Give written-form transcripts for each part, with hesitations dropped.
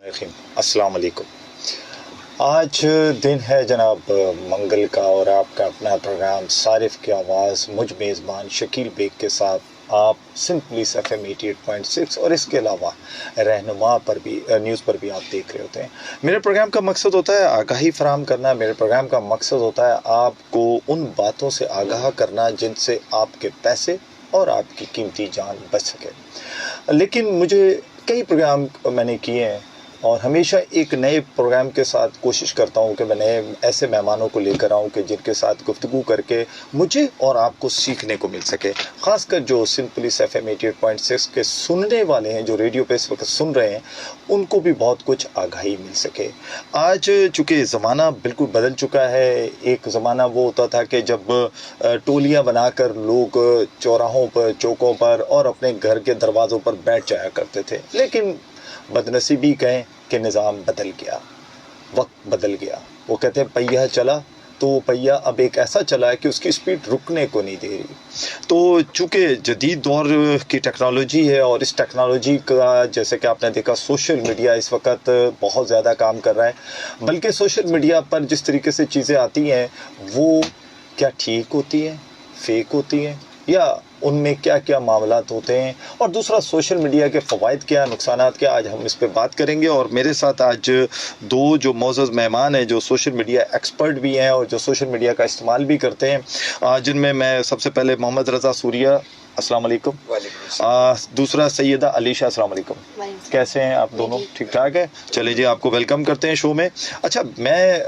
अस्सलाम वालेकुम। आज दिन है जनाब मंगल का और आपका अपना प्रोग्राम सारिफ की आवाज़ मुझ मेज़बान शकील बेग के साथ आप सिंपली FM 88.6 और इसके अलावा रहनुमा पर भी न्यूज़ पर भी आप देख रहे होते हैं। मेरे प्रोग्राम का मकसद होता है आगाही फराहम करना। मेरे प्रोग्राम का मकसद होता है आपको उन बातों से आगाह करना जिनसे आपके पैसे और आपकी कीमती जान बच सके। लेकिन मुझे कई प्रोग्राम मैंने किए हैं और हमेशा एक नए प्रोग्राम के साथ कोशिश करता हूं कि मैं नए ऐसे मेहमानों को लेकर आऊं कि जिनके साथ गुफ्तगू करके मुझे और आपको सीखने को मिल सके। ख़ासकर जो सिंपली FM 88.6 के सुनने वाले हैं, जो रेडियो पे इस वक्त सुन रहे हैं, उनको भी बहुत कुछ आगाही मिल सके। आज चूँकि ज़माना बिल्कुल बदल चुका है। एक ज़माना वो होता था कि जब टोलियाँ बनाकर लोग चौराहों पर, चौकों पर और अपने घर के दरवाज़ों पर बैठ जाया करते थे। लेकिन बदनसीबी कहें कि निज़ाम बदल गया, वक्त बदल गया। वो कहते हैं पहिया चला, तो वो पहिया अब एक ऐसा चला है कि उसकी स्पीड रुकने को नहीं दे रही। तो चूँकि जदीद दौर की टेक्नोलॉजी है और इस टेक्नोलॉजी का जैसे कि आपने देखा सोशल मीडिया इस वक्त बहुत ज़्यादा काम कर रहा है। बल्कि सोशल मीडिया पर जिस तरीके से चीज़ें आती हैं वो क्या ठीक होती हैं, फेक होती हैं, या उनमें क्या क्या मामलात होते हैं, और दूसरा सोशल मीडिया के फ़वाइद क्या, नुकसानात क्या, आज हम इस पे बात करेंगे। और मेरे साथ आज दो जो मोअज़्ज़ज़ मेहमान हैं जो सोशल मीडिया एक्सपर्ट भी हैं और जो सोशल मीडिया का इस्तेमाल भी करते हैं, जिनमें मैं सबसे पहले मोहम्मद रज़ा सूरिया, अस्सलाम वालेकुम। दूसरा सैयदा अलीशा, अस्सलाम वालेकुम। कैसे हैं आप दोनों? ठीक ठाक है। चलिए जी, आपको वेलकम करते हैं शो में। अच्छा, मैं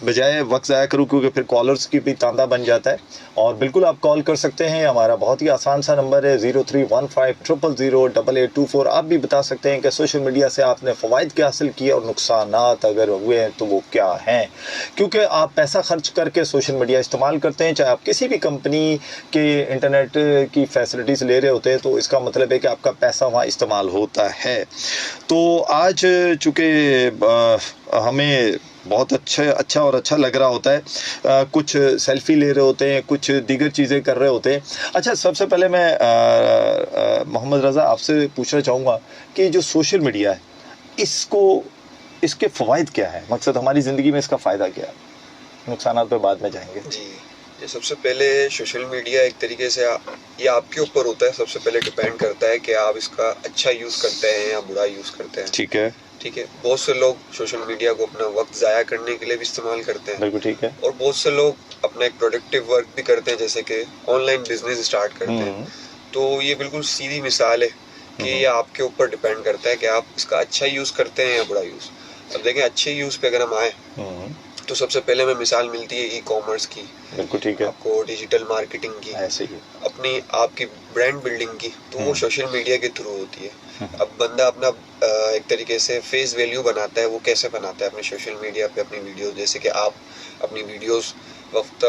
बजाय वक्त ज़ाया करूँ क्योंकि फिर कॉलर्स की भी तांदा बन जाता है, और बिल्कुल आप कॉल कर सकते हैं। हमारा बहुत ही आसान सा नंबर है 0315000824। आप भी बता सकते हैं कि सोशल मीडिया से आपने फ़वाइद क्या हासिल किए और नुकसानात अगर हुए हैं तो वो क्या हैं। क्योंकि आप पैसा खर्च करके सोशल मीडिया इस्तेमाल करते हैं, चाहे आप किसी भी कंपनी के इंटरनेट की फैसिलिटीज़ ले रहे होते हैं, तो इसका मतलब है कि आपका पैसा वहाँ इस्तेमाल होता है। तो आज चूँकि हमें बहुत अच्छा और अच्छा लग रहा होता है, कुछ सेल्फी ले रहे होते हैं, कुछ दीगर चीज़ें कर रहे होते हैं। अच्छा, सबसे पहले मैं मोहम्मद रज़ा आपसे पूछना चाहूँगा कि जो सोशल मीडिया है इसके फ़वाइद क्या है, मकसद हमारी ज़िंदगी में इसका फ़ायदा क्या है, नुकसानात पे बाद में जाएंगे। जी, सबसे पहले सोशल मीडिया एक तरीके से ये आपके ऊपर होता है। सबसे पहले डिपेंड करता है कि आप इसका अच्छा यूज़ करते हैं या बुरा यूज़ करते हैं। ठीक है। बहुत से लोग सोशल मीडिया को अपना वक्त ज़ाया करने के लिए भी इस्तेमाल करते हैं। बिल्कुल ठीक है। और बहुत से लोग अपना एक प्रोडक्टिव वर्क भी करते हैं, जैसे कि ऑनलाइन बिजनेस स्टार्ट करते हैं। तो ये बिल्कुल सीधी मिसाल है कि ये आपके ऊपर डिपेंड करता है कि आप इसका अच्छा यूज़ करते हैं या बुरा यूज़। अब देखें, अच्छे यूज़ पे अगर हम आए तो सबसे पहले हमें मिसाल मिलती है ई-कॉमर्स की। बिल्कुल ठीक है। आपको डिजिटल मार्केटिंग की, ऐसे ही अपनी आपकी ब्रांड बिल्डिंग की, तो वो सोशल मीडिया के थ्रू होती है। अब बंदा अपना एक तरीके से फेस वैल्यू बनाता है। वो कैसे बनाता है? अपने सोशल मीडिया पे अपनी वीडियोस, जैसे कि आप अपनी वीडियोस वक्त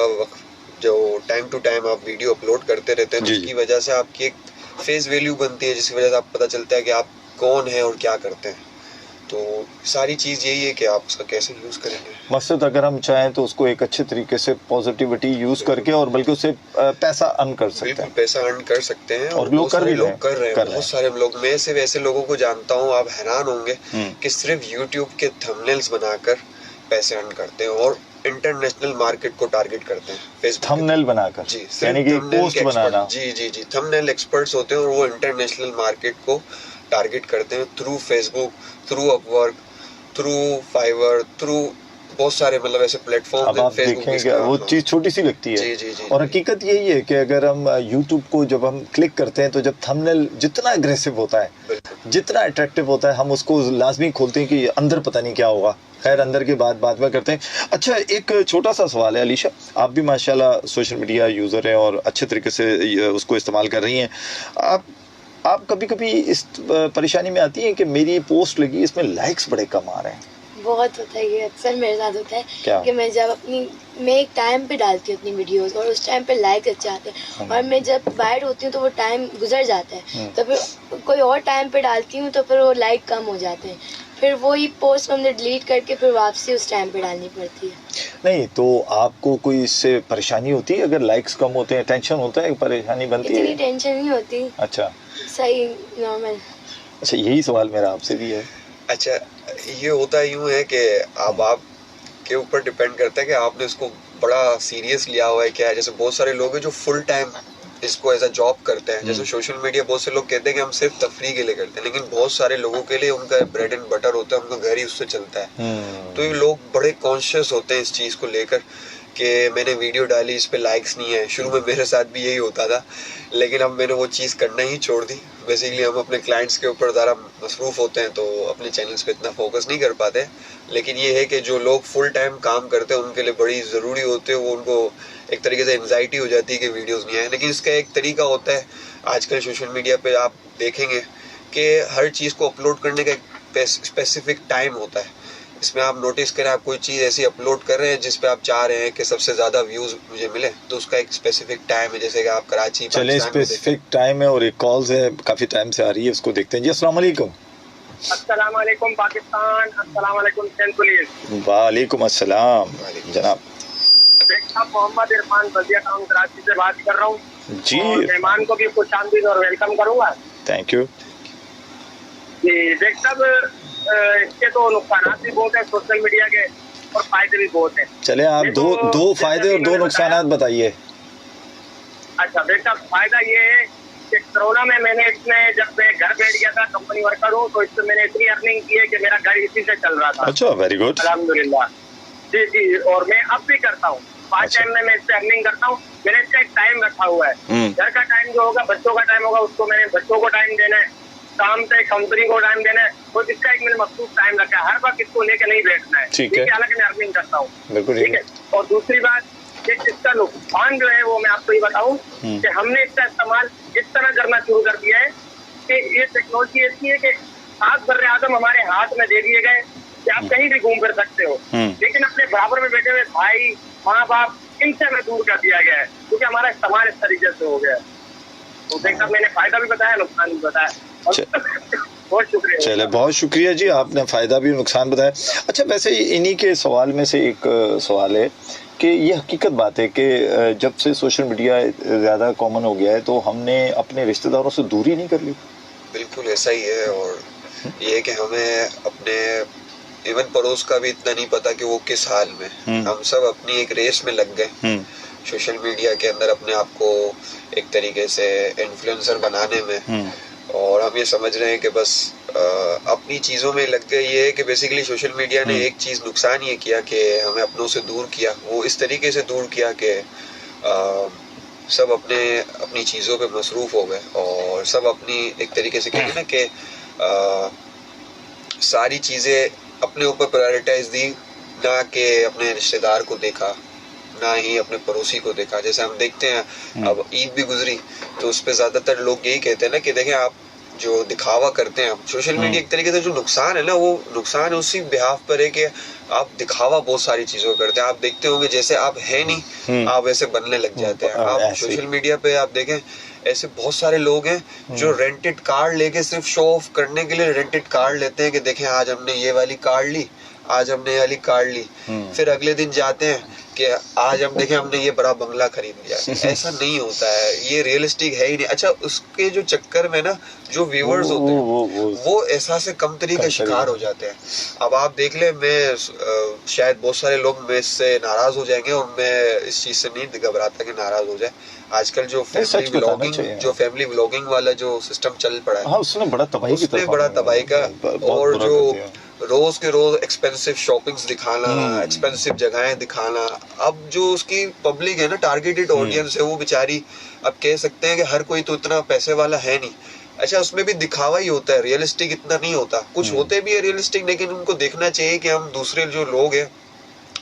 जो टाइम टू टाइम आप वीडियो अपलोड करते रहते हैं, तो उसकी वजह से आपकी एक फेस वैल्यू बनती है, जिसकी वजह से आप पता चलता है कि आप कौन हैं और क्या करते हैं। तो सारी चीज़ यही है कि आप उसका कैसे यूज़ करेंगे। मकसद अगर हम चाहें तो उसको एक अच्छे तरीके से पॉजिटिविटी यूज़ करके और बल्कि उससे पैसा अर्न कर सकते हैं। पैसा अर्न कर सकते हैं और लोग कर रहे हैं। बहुत सारे लोग, मैं सिर्फ ऐसे लोगों को जानता हूँ, आप हैरान होंगे कि सिर्फ यूट्यूब के थंबनेल्स बनाकर पैसे अर्न करते हैं और इंटरनेशनल मार्केट को टारगेट करते हैं। फेसबुक थंबनेल बनाकर, जी, यानी कि पोस्ट बनाना। जी, थंबनेल एक्सपर्ट्स होते हैं और वो इंटरनेशनल मार्केट को टारगेट करते हैं through Facebook, through Upwork, through Fiverr, through बहुत सारे मतलब ऐसे प्लेटफॉर्म। अब आप देखेंगे वो चीज़ छोटी सी लगती है। जी। और हकीकत यही है कि अगर हम यूट्यूब को जब हम क्लिक करते हैं तो जब थंबनेल जितना एग्रेसिव होता है, जितना अट्रैक्टिव होता है, हम उसको लाजमी खोलते हैं कि अंदर पता नहीं क्या होगा। खैर, अंदर की बाद में करते हैं। अच्छा, एक छोटा सा सवाल है अलीशा, आप भी माशाल्लाह सोशल मीडिया यूज़र हैं और अच्छे तरीके से उसको इस्तेमाल कर रही हैं। आप कभी इस परेशानी में आती हैं कि मेरी पोस्ट लगी, इसमें लाइक्स बड़े कम आ रहे हैं? बहुत होता है ये, अक्सर मेरे साथ होता है कि मैं एक टाइम पे डालती हूँ अपनी वीडियोस और उस टाइम पे लाइक अच्छे आते हैं, और मैं जब बाहर होती हूँ तो वो टाइम गुजर जाता है, तो फिर कोई और टाइम पे डालती हूँ तो फिर वो लाइक कम हो जाते हैं। फिर वही पोस्ट हमने डिलीट करके फिर वापसी उस टाइम पे डालनी पड़ती है। नहीं तो आपको कोई इससे परेशानी होती है अगर लाइक्स कम होते हैं? टेंशन होता है, परेशानी बनती है? इतनी टेंशन नहीं होती। अच्छा, सही, नॉर्मल। अच्छा, यही सवाल मेरा आपसे भी है। अच्छा, ये होता यूं है कि अब आप के ऊपर डिपेंड करता है कि आपने इसको बड़ा सीरियस लिया हुआ है क्या है। जैसे बहुत सारे लोग हैं जो फुल टाइम इसको एज अ जॉब करते हैं। जैसे सोशल मीडिया बहुत से लोग कहते हैं कि हम सिर्फ तफरीह के लिए करते हैं, लेकिन बहुत सारे लोगों के लिए उनका ब्रेड एंड बटर होता है, उनका घर ही उससे चलता है। तो ये लोग बड़े कॉन्शियस होते हैं इस चीज़ को लेकर कि मैंने वीडियो डाली, इस पे लाइक्स नहीं है। शुरू में मेरे साथ भी यही होता था, लेकिन अब मैंने वो चीज़ करना ही छोड़ दी। बेसिकली हम अपने क्लाइंट्स के ऊपर ज़्यादा मसरूफ़ होते हैं, तो अपने चैनल्स पे इतना फोकस नहीं कर पाते। लेकिन ये है कि जो लोग फुल टाइम काम करते हैं उनके लिए बड़ी ज़रूरी होते हैं, वो उनको एक तरीके से एंजाइटी हो जाती है कि वीडियोस नहीं आए। लेकिन इसका एक तरीका होता है, आजकल सोशल मीडिया पे आप देखेंगे कि हर चीज़ को अपलोड करने का एक स्पेसिफिक टाइम होता है। इसमें आप नोटिस करें, आप कोई चीज़ ऐसी अपलोड कर रहे हैं जिस पे आप चाह रहे हैं कि सबसे ज़्यादा व्यूज़ मुझे मिले, तो उसका एक स्पेसिफिक टाइम है। जैसे कि आप कराची, चले स्पेसिफिक टाइम है और एक कॉल्स है काफ़ी टाइम से आ रही है, उसको देखते हैं जी। अस्सलाम वालेकुम। अस्सलाम वालेकुम पाकिस्तान, अस्सलाम वालेकुम सिंध पुलिस। वालेकुम अस्सलाम जनाब। मोहम्मद इरफान बजिया टाउन कराची से बात कर रहा हूँ जी। और मेहमान को भी खुशामदीद और वेलकम करूँगा। थैंक यू जी। देख साहब, इसके तो नुकसान भी बहुत है सोशल मीडिया के और फायदे भी बहुत है। चले आप दो फायदे और दो नुकसान बताइए। अच्छा देख साहब, फायदा ये है कि कोरोना में मैंने इसमें जब मैं घर बैठ गया था, कंपनी वर्कर हूँ, तो इससे मैंने इतनी अर्निंग की है कि मेरा घर इसी से चल रहा था। अच्छा, वेरी गुड, अल्हम्दुलिल्लाह। जी जी, और मैं अब भी करता हूँ, पार्ट टाइम में मैं इससे अर्निंग करता हूँ। मैंने इसका एक टाइम रखा हुआ है। घर का टाइम जो होगा, बच्चों का टाइम होगा, उसको मैंने बच्चों को टाइम देना है, काम से कंपनी को टाइम देना है, तो इसका एक मैंने मखसूस टाइम रखा है। हर वक्त इसको लेकर नहीं बैठना है। ठीक है, हालांकि मैं अर्निंग करता हूँ, ठीक है। और दूसरी बात, इसका नुकसान जो है वो मैं आपको ये बताऊं कि हमने इसका इस्तेमाल इस तरह करना शुरू कर दिया है कि ये टेक्नोलॉजी ऐसी है कि 7 बर्रे आदम हमारे हाथ में दे दिए गए कि आप कहीं भी घूम फिर सकते हो, लेकिन अपने बराबर में बैठे हुए भाई, माँ बाप, इनसे हमें दूर कर दिया गया है, क्योंकि हमारा इस्तेमाल इस तरीके से हो गया है। तो देखा, मैंने फायदा भी बताया, नुकसान भी बताया। बहुत शुक्रिया। चले, बहुत शुक्रिया जी, आपने फायदा भी नुकसान बताया। अच्छा, वैसे इन्हीं के सवाल में से एक सवाल है कि ये हकीकत बात है कि जब से सोशल मीडिया ज़्यादा कॉमन हो गया है तो हमने अपने रिश्तेदारों से दूरी नहीं कर ली। बिल्कुल ऐसा ही है, और ये है कि हमें अपने इवन पड़ोस का भी इतना नहीं पता कि वो किस हाल में। हम सब अपनी एक रेस में लग गए सोशल मीडिया के अंदर, अपने आप को एक तरीके से इन्फ्लुएंसर बनाने में, और हम ये समझ रहे हैं कि बस अपनी चीज़ों में लग गए। ये है कि बेसिकली सोशल मीडिया ने एक चीज़ नुकसान ये किया कि हमें अपनों से दूर किया। वो इस तरीके से दूर किया कि सब अपनी चीज़ों पे मसरूफ़ हो गए, और सब अपनी एक तरीके से कहेंगे ना कि सारी चीज़ें अपने ऊपर प्रायोरिटाइज दी, ना कि अपने रिश्तेदार को देखा, ना ही अपने पड़ोसी को देखा। जैसे हम देखते हैं अब ईद भी गुजरी, तो उस पर ज़्यादातर लोग यही कहते हैं ना कि देखें, आप जो दिखावा करते हैं सोशल मीडिया, एक तरीके से जो नुकसान है ना, वो नुकसान है उसी बिहाफ पर है कि आप दिखावा बहुत सारी चीज़ों को करते हैं। आप देखते होंगे जैसे आप है नहीं, आप वैसे बनने लग जाते हैं। आप सोशल मीडिया पे आप देखें, ऐसे बहुत सारे लोग हैं जो रेंटेड कार लेके सिर्फ शो ऑफ करने के लिए रेंटेड कार लेते हैं कि देखें आज हमने ये वाली कार ली, आज हमने ये वाली कार ली। फिर अगले दिन जाते हैं कि आज हम देखें हमने ये बड़ा बंगला खरीद लिया। ऐसा नहीं होता है, ये रियलिस्टिक है ही नहीं। अच्छा, उसके जो चक्कर में ना जो व्यूअर्स होते हैं वो एहसास कमतरी का शिकार हो जाते हैं। अब आप देख ले, मैं शायद बहुत सारे लोग मैं इससे नाराज हो जाएंगे, और मैं इस चीज से नहीं घबराता कि नाराज हो जाए। आजकल जो फैमिली व्लॉगिंग वाला जो सिस्टम चल पड़ा है, उसने बड़ा तबाही का, और जो रोज के रोज एक्सपेंसिव शॉपिंग्स दिखाना, एक्सपेंसिव जगहें दिखाना। अब जो उसकी पब्लिक है ना, टारगेटेड ऑडियंस है, वो बेचारी अब कह सकते हैं कि हर कोई तो इतना पैसे वाला है नहीं। अच्छा, उसमें भी दिखावा ही होता है, रियलिस्टिक इतना नहीं होता। कुछ होते भी है रियलिस्टिक, लेकिन उनको देखना चाहिए कि हम दूसरे जो लोग हैं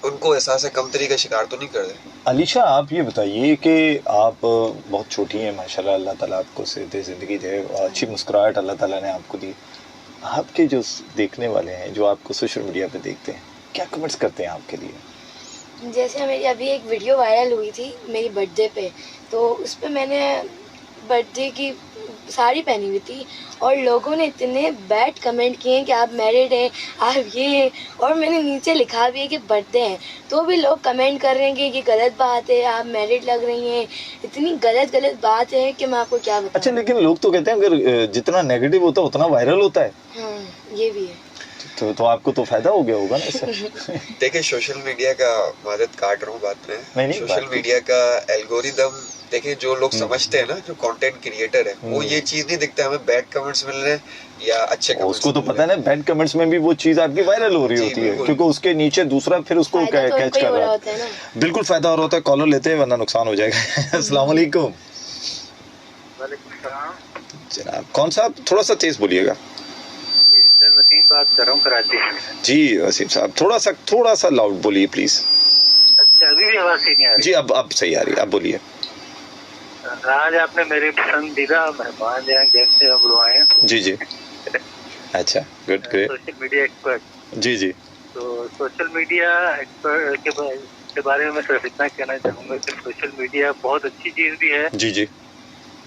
उनको एहसास कमतरी का शिकार तो नहीं कर रहे। अलीशा, आप ये बताइए कि आप बहुत छोटी हैं माशाल्लाह, अल्लाह ताला आपको सेहत ज़िंदगी दे, अच्छी मुस्कुराहट अल्लाह ताला ने आपको दी। आपके जो देखने वाले हैं, जो आपको सोशल मीडिया पे देखते हैं, क्या कमेंट्स करते हैं आपके लिए? जैसे मेरी अभी एक वीडियो वायरल हुई थी मेरी बर्थडे पे, तो उस पर मैंने बर्थडे की साड़ी पहनी हुई थी, और लोगों ने इतने बैड कमेंट किए कि आप मैरिड हैं, आप ये हैं, और मैंने नीचे लिखा भी है कि बर्थडे हैं, तो भी लोग कमेंट कर रहे हैं कि ये गलत बात है, आप मैरिड लग रही हैं। इतनी गलत बात है कि मैं आपको क्या बताऊं। अच्छा, लेकिन लोग तो कहते हैं अगर जितना नेगेटिव होता है उतना वायरल होता है। हाँ, ये भी है। तो आपको तो फायदा हो गया होगा ना इससे। देखिए सोशल मीडिया का, मदद काट रहा हूँ बात में, नहीं, सोशल मीडिया का एल्गोरिदम, देखिए जो लोग समझते हैं ना, जो कंटेंट क्रिएटर है, वो ये चीज नहीं दिखता है हमें बैड कमेंट्स मिल रहे हैं या अच्छे कमेंट्स। उसको तो पता है ना, बैड कमेंट्स में भी वो चीज आपकी वायरल हो रही होती है, क्योंकि उसके नीचे दूसरा फिर उसको कैच कर रहा है। बिल्कुल फायदा हो रहा होता है। कॉलर लेते हैं वरना नुकसान हो जाएगा। अस्सलाम वालेकुम। जनाब कौन सा, थोड़ा सा तेज बोलिएगा। वसीम बात कर रहा हूँ कराची से। जी वसीम साहब, थोड़ा सा लाउड बोलिए प्लीज। अच्छा, अभी भी आवाज नहीं आ रही? जी अब सही आ रही है, अब बोलिए। आज आपने मेरे पसंदीदा मेहमान यहाँ गेस्ट बुलवाए हैं। जी अच्छा, good, great. Social media expert. जी तो सोशल मीडिया एक्सपर्ट के बारे में मैं सिर्फ इतना कहना चाहूँगा कि सोशल मीडिया बहुत अच्छी चीज भी है। जी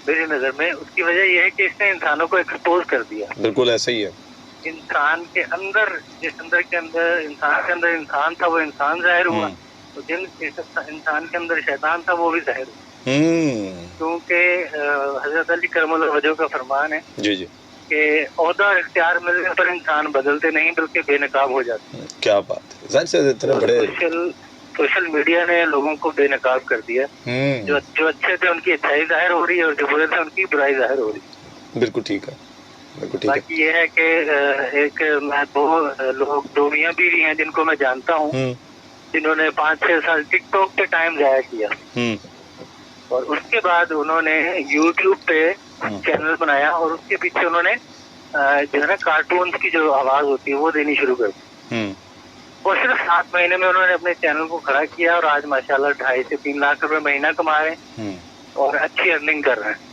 मेरी नजर में उसकी वजह यह है कि इसने इंसानों को एक्सपोज कर दिया। बिल्कुल ऐसा ही है। इंसान के अंदर, जिस अंदर के अंदर इंसान के अंदर इंसान था, वो इंसान जाहिर हुआ, तो जिन इंसान के अंदर शैतान था वो भी जाहिर हुआ। क्योंकि हजरत अली करमुल्लाह वजह का फरमान है जी कि ओहदा और इख्तियार मिलने पर इंसान बदलते नहीं बल्कि बेनकाब हो जाते हैं। क्या बात है, जाहिर से इतने बड़े सोशल मीडिया ने लोगों को बेनकाब कर दिया। जो अच्छे थे उनकी अच्छाई जाहिर हो रही है और जो बुरे थे उनकी बुराई जाहिर हो रही है। बिल्कुल ठीक है। बाकी ये है कि एक मैं दो मियाँ बीवी हैं जिनको मैं जानता हूँ, जिन्होंने 5-6 साल टिकटॉक पे टाइम जाया किया और उसके बाद उन्होंने यूट्यूब पे चैनल बनाया और उसके पीछे उन्होंने जो है ना कार्टून्स की जो आवाज होती है वो देनी शुरू कर दी। और सिर्फ 7 महीने में उन्होंने अपने चैनल को खड़ा किया और आज माशाल्लाह 2.5 से 3 लाख रुपए महीना कमा रहे हैं और अच्छी अर्निंग कर रहे हैं।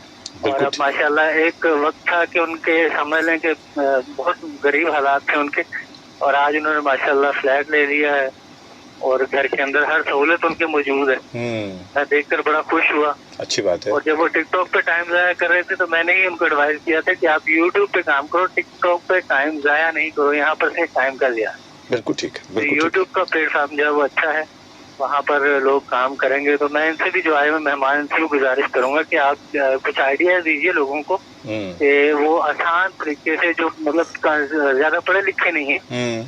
और अब माशाल्लाह एक वक्त था कि उनके समझ लें कि बहुत गरीब हालात थे उनके, और आज उन्होंने माशाल्लाह फ्लैट ले लिया है और घर के अंदर हर सहूलत उनके मौजूद है। मैं देखकर बड़ा खुश हुआ। अच्छी बात है। और जब वो टिकटॉक पे टाइम जाया कर रहे थे तो मैंने ही उनको एडवाइस किया था कि आप यूट्यूब पे काम करो, टिकटॉक पे टाइम जाया नहीं करो, यहाँ पर से टाइम का लिया। बिल्कुल ठीक है। यूट्यूब का प्लेटफॉर्म जो है वो अच्छा है, वहाँ पर लोग काम करेंगे। तो मैं इनसे भी जो आए हुए मेहमान, इनसे भी गुजारिश करूंगा कि आप कुछ आइडिया दीजिए लोगों को कि वो आसान तरीके से, जो मतलब ज्यादा पढ़े लिखे नहीं है,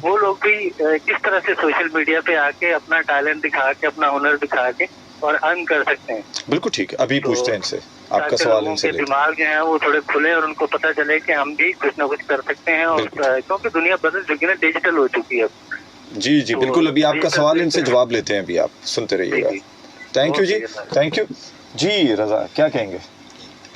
वो लोग भी किस तरह से सोशल मीडिया पे आके अपना टैलेंट दिखा के, अपना हुनर दिखा के और अर्न कर सकते हैं। बिल्कुल ठीक है, अभी पूछते हैं इनसे, आपका सवाल इनसे लेते हैं। दिमाग जो है वो थोड़े खुले और उनको पता चले कि हम भी कुछ ना कुछ कर सकते हैं। और क्योंकि दुनिया बदल चुकी है ना, डिजिटल हो चुकी है। जी तो बिल्कुल। अभी आपका सवाल इनसे जवाब लेते हैं, अभी आप सुनते रहिएगा। थैंक यू जी, थैंक यू जी। रजा क्या कहेंगे,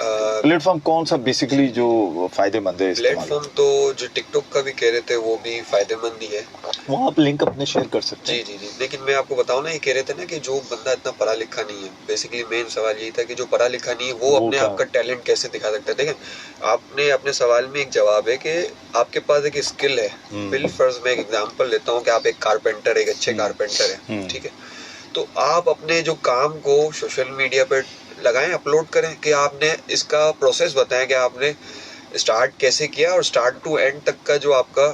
प्लेटफॉर्म कौन सा बेसिकली जो फायदेमंद है? प्लेटफॉर्म तो जो टिकटॉक का भी कह रहे थे वो भी फायदेमंद ही है, वहाँ आप लिंक अपने शेयर कर सकते हैं। जी। लेकिन मैं आपको बताऊं ना, ये कह रहे थे ना कि जो बंदा इतना पढ़ा लिखा नहीं है, बेसिकली मेन सवाल यही था कि जो पढ़ा लिखा नहीं है वो अपने आप का टैलेंट कैसे दिखा सकता है। देखें, आपने अपने सवाल में एक जवाब है कि आपके पास एक स्किल है। बिल फर्ज में एक एग्जांपल लेता हूँ कि आप एक कारपेंटर, एक अच्छे कारपेंटर है, ठीक है, तो आप अपने जो काम को सोशल मीडिया पर लगाएं, अपलोड करें कि आपने इसका प्रोसेस बताएं कि आपने स्टार्ट कैसे किया और स्टार्ट टू एंड तक का जो आपका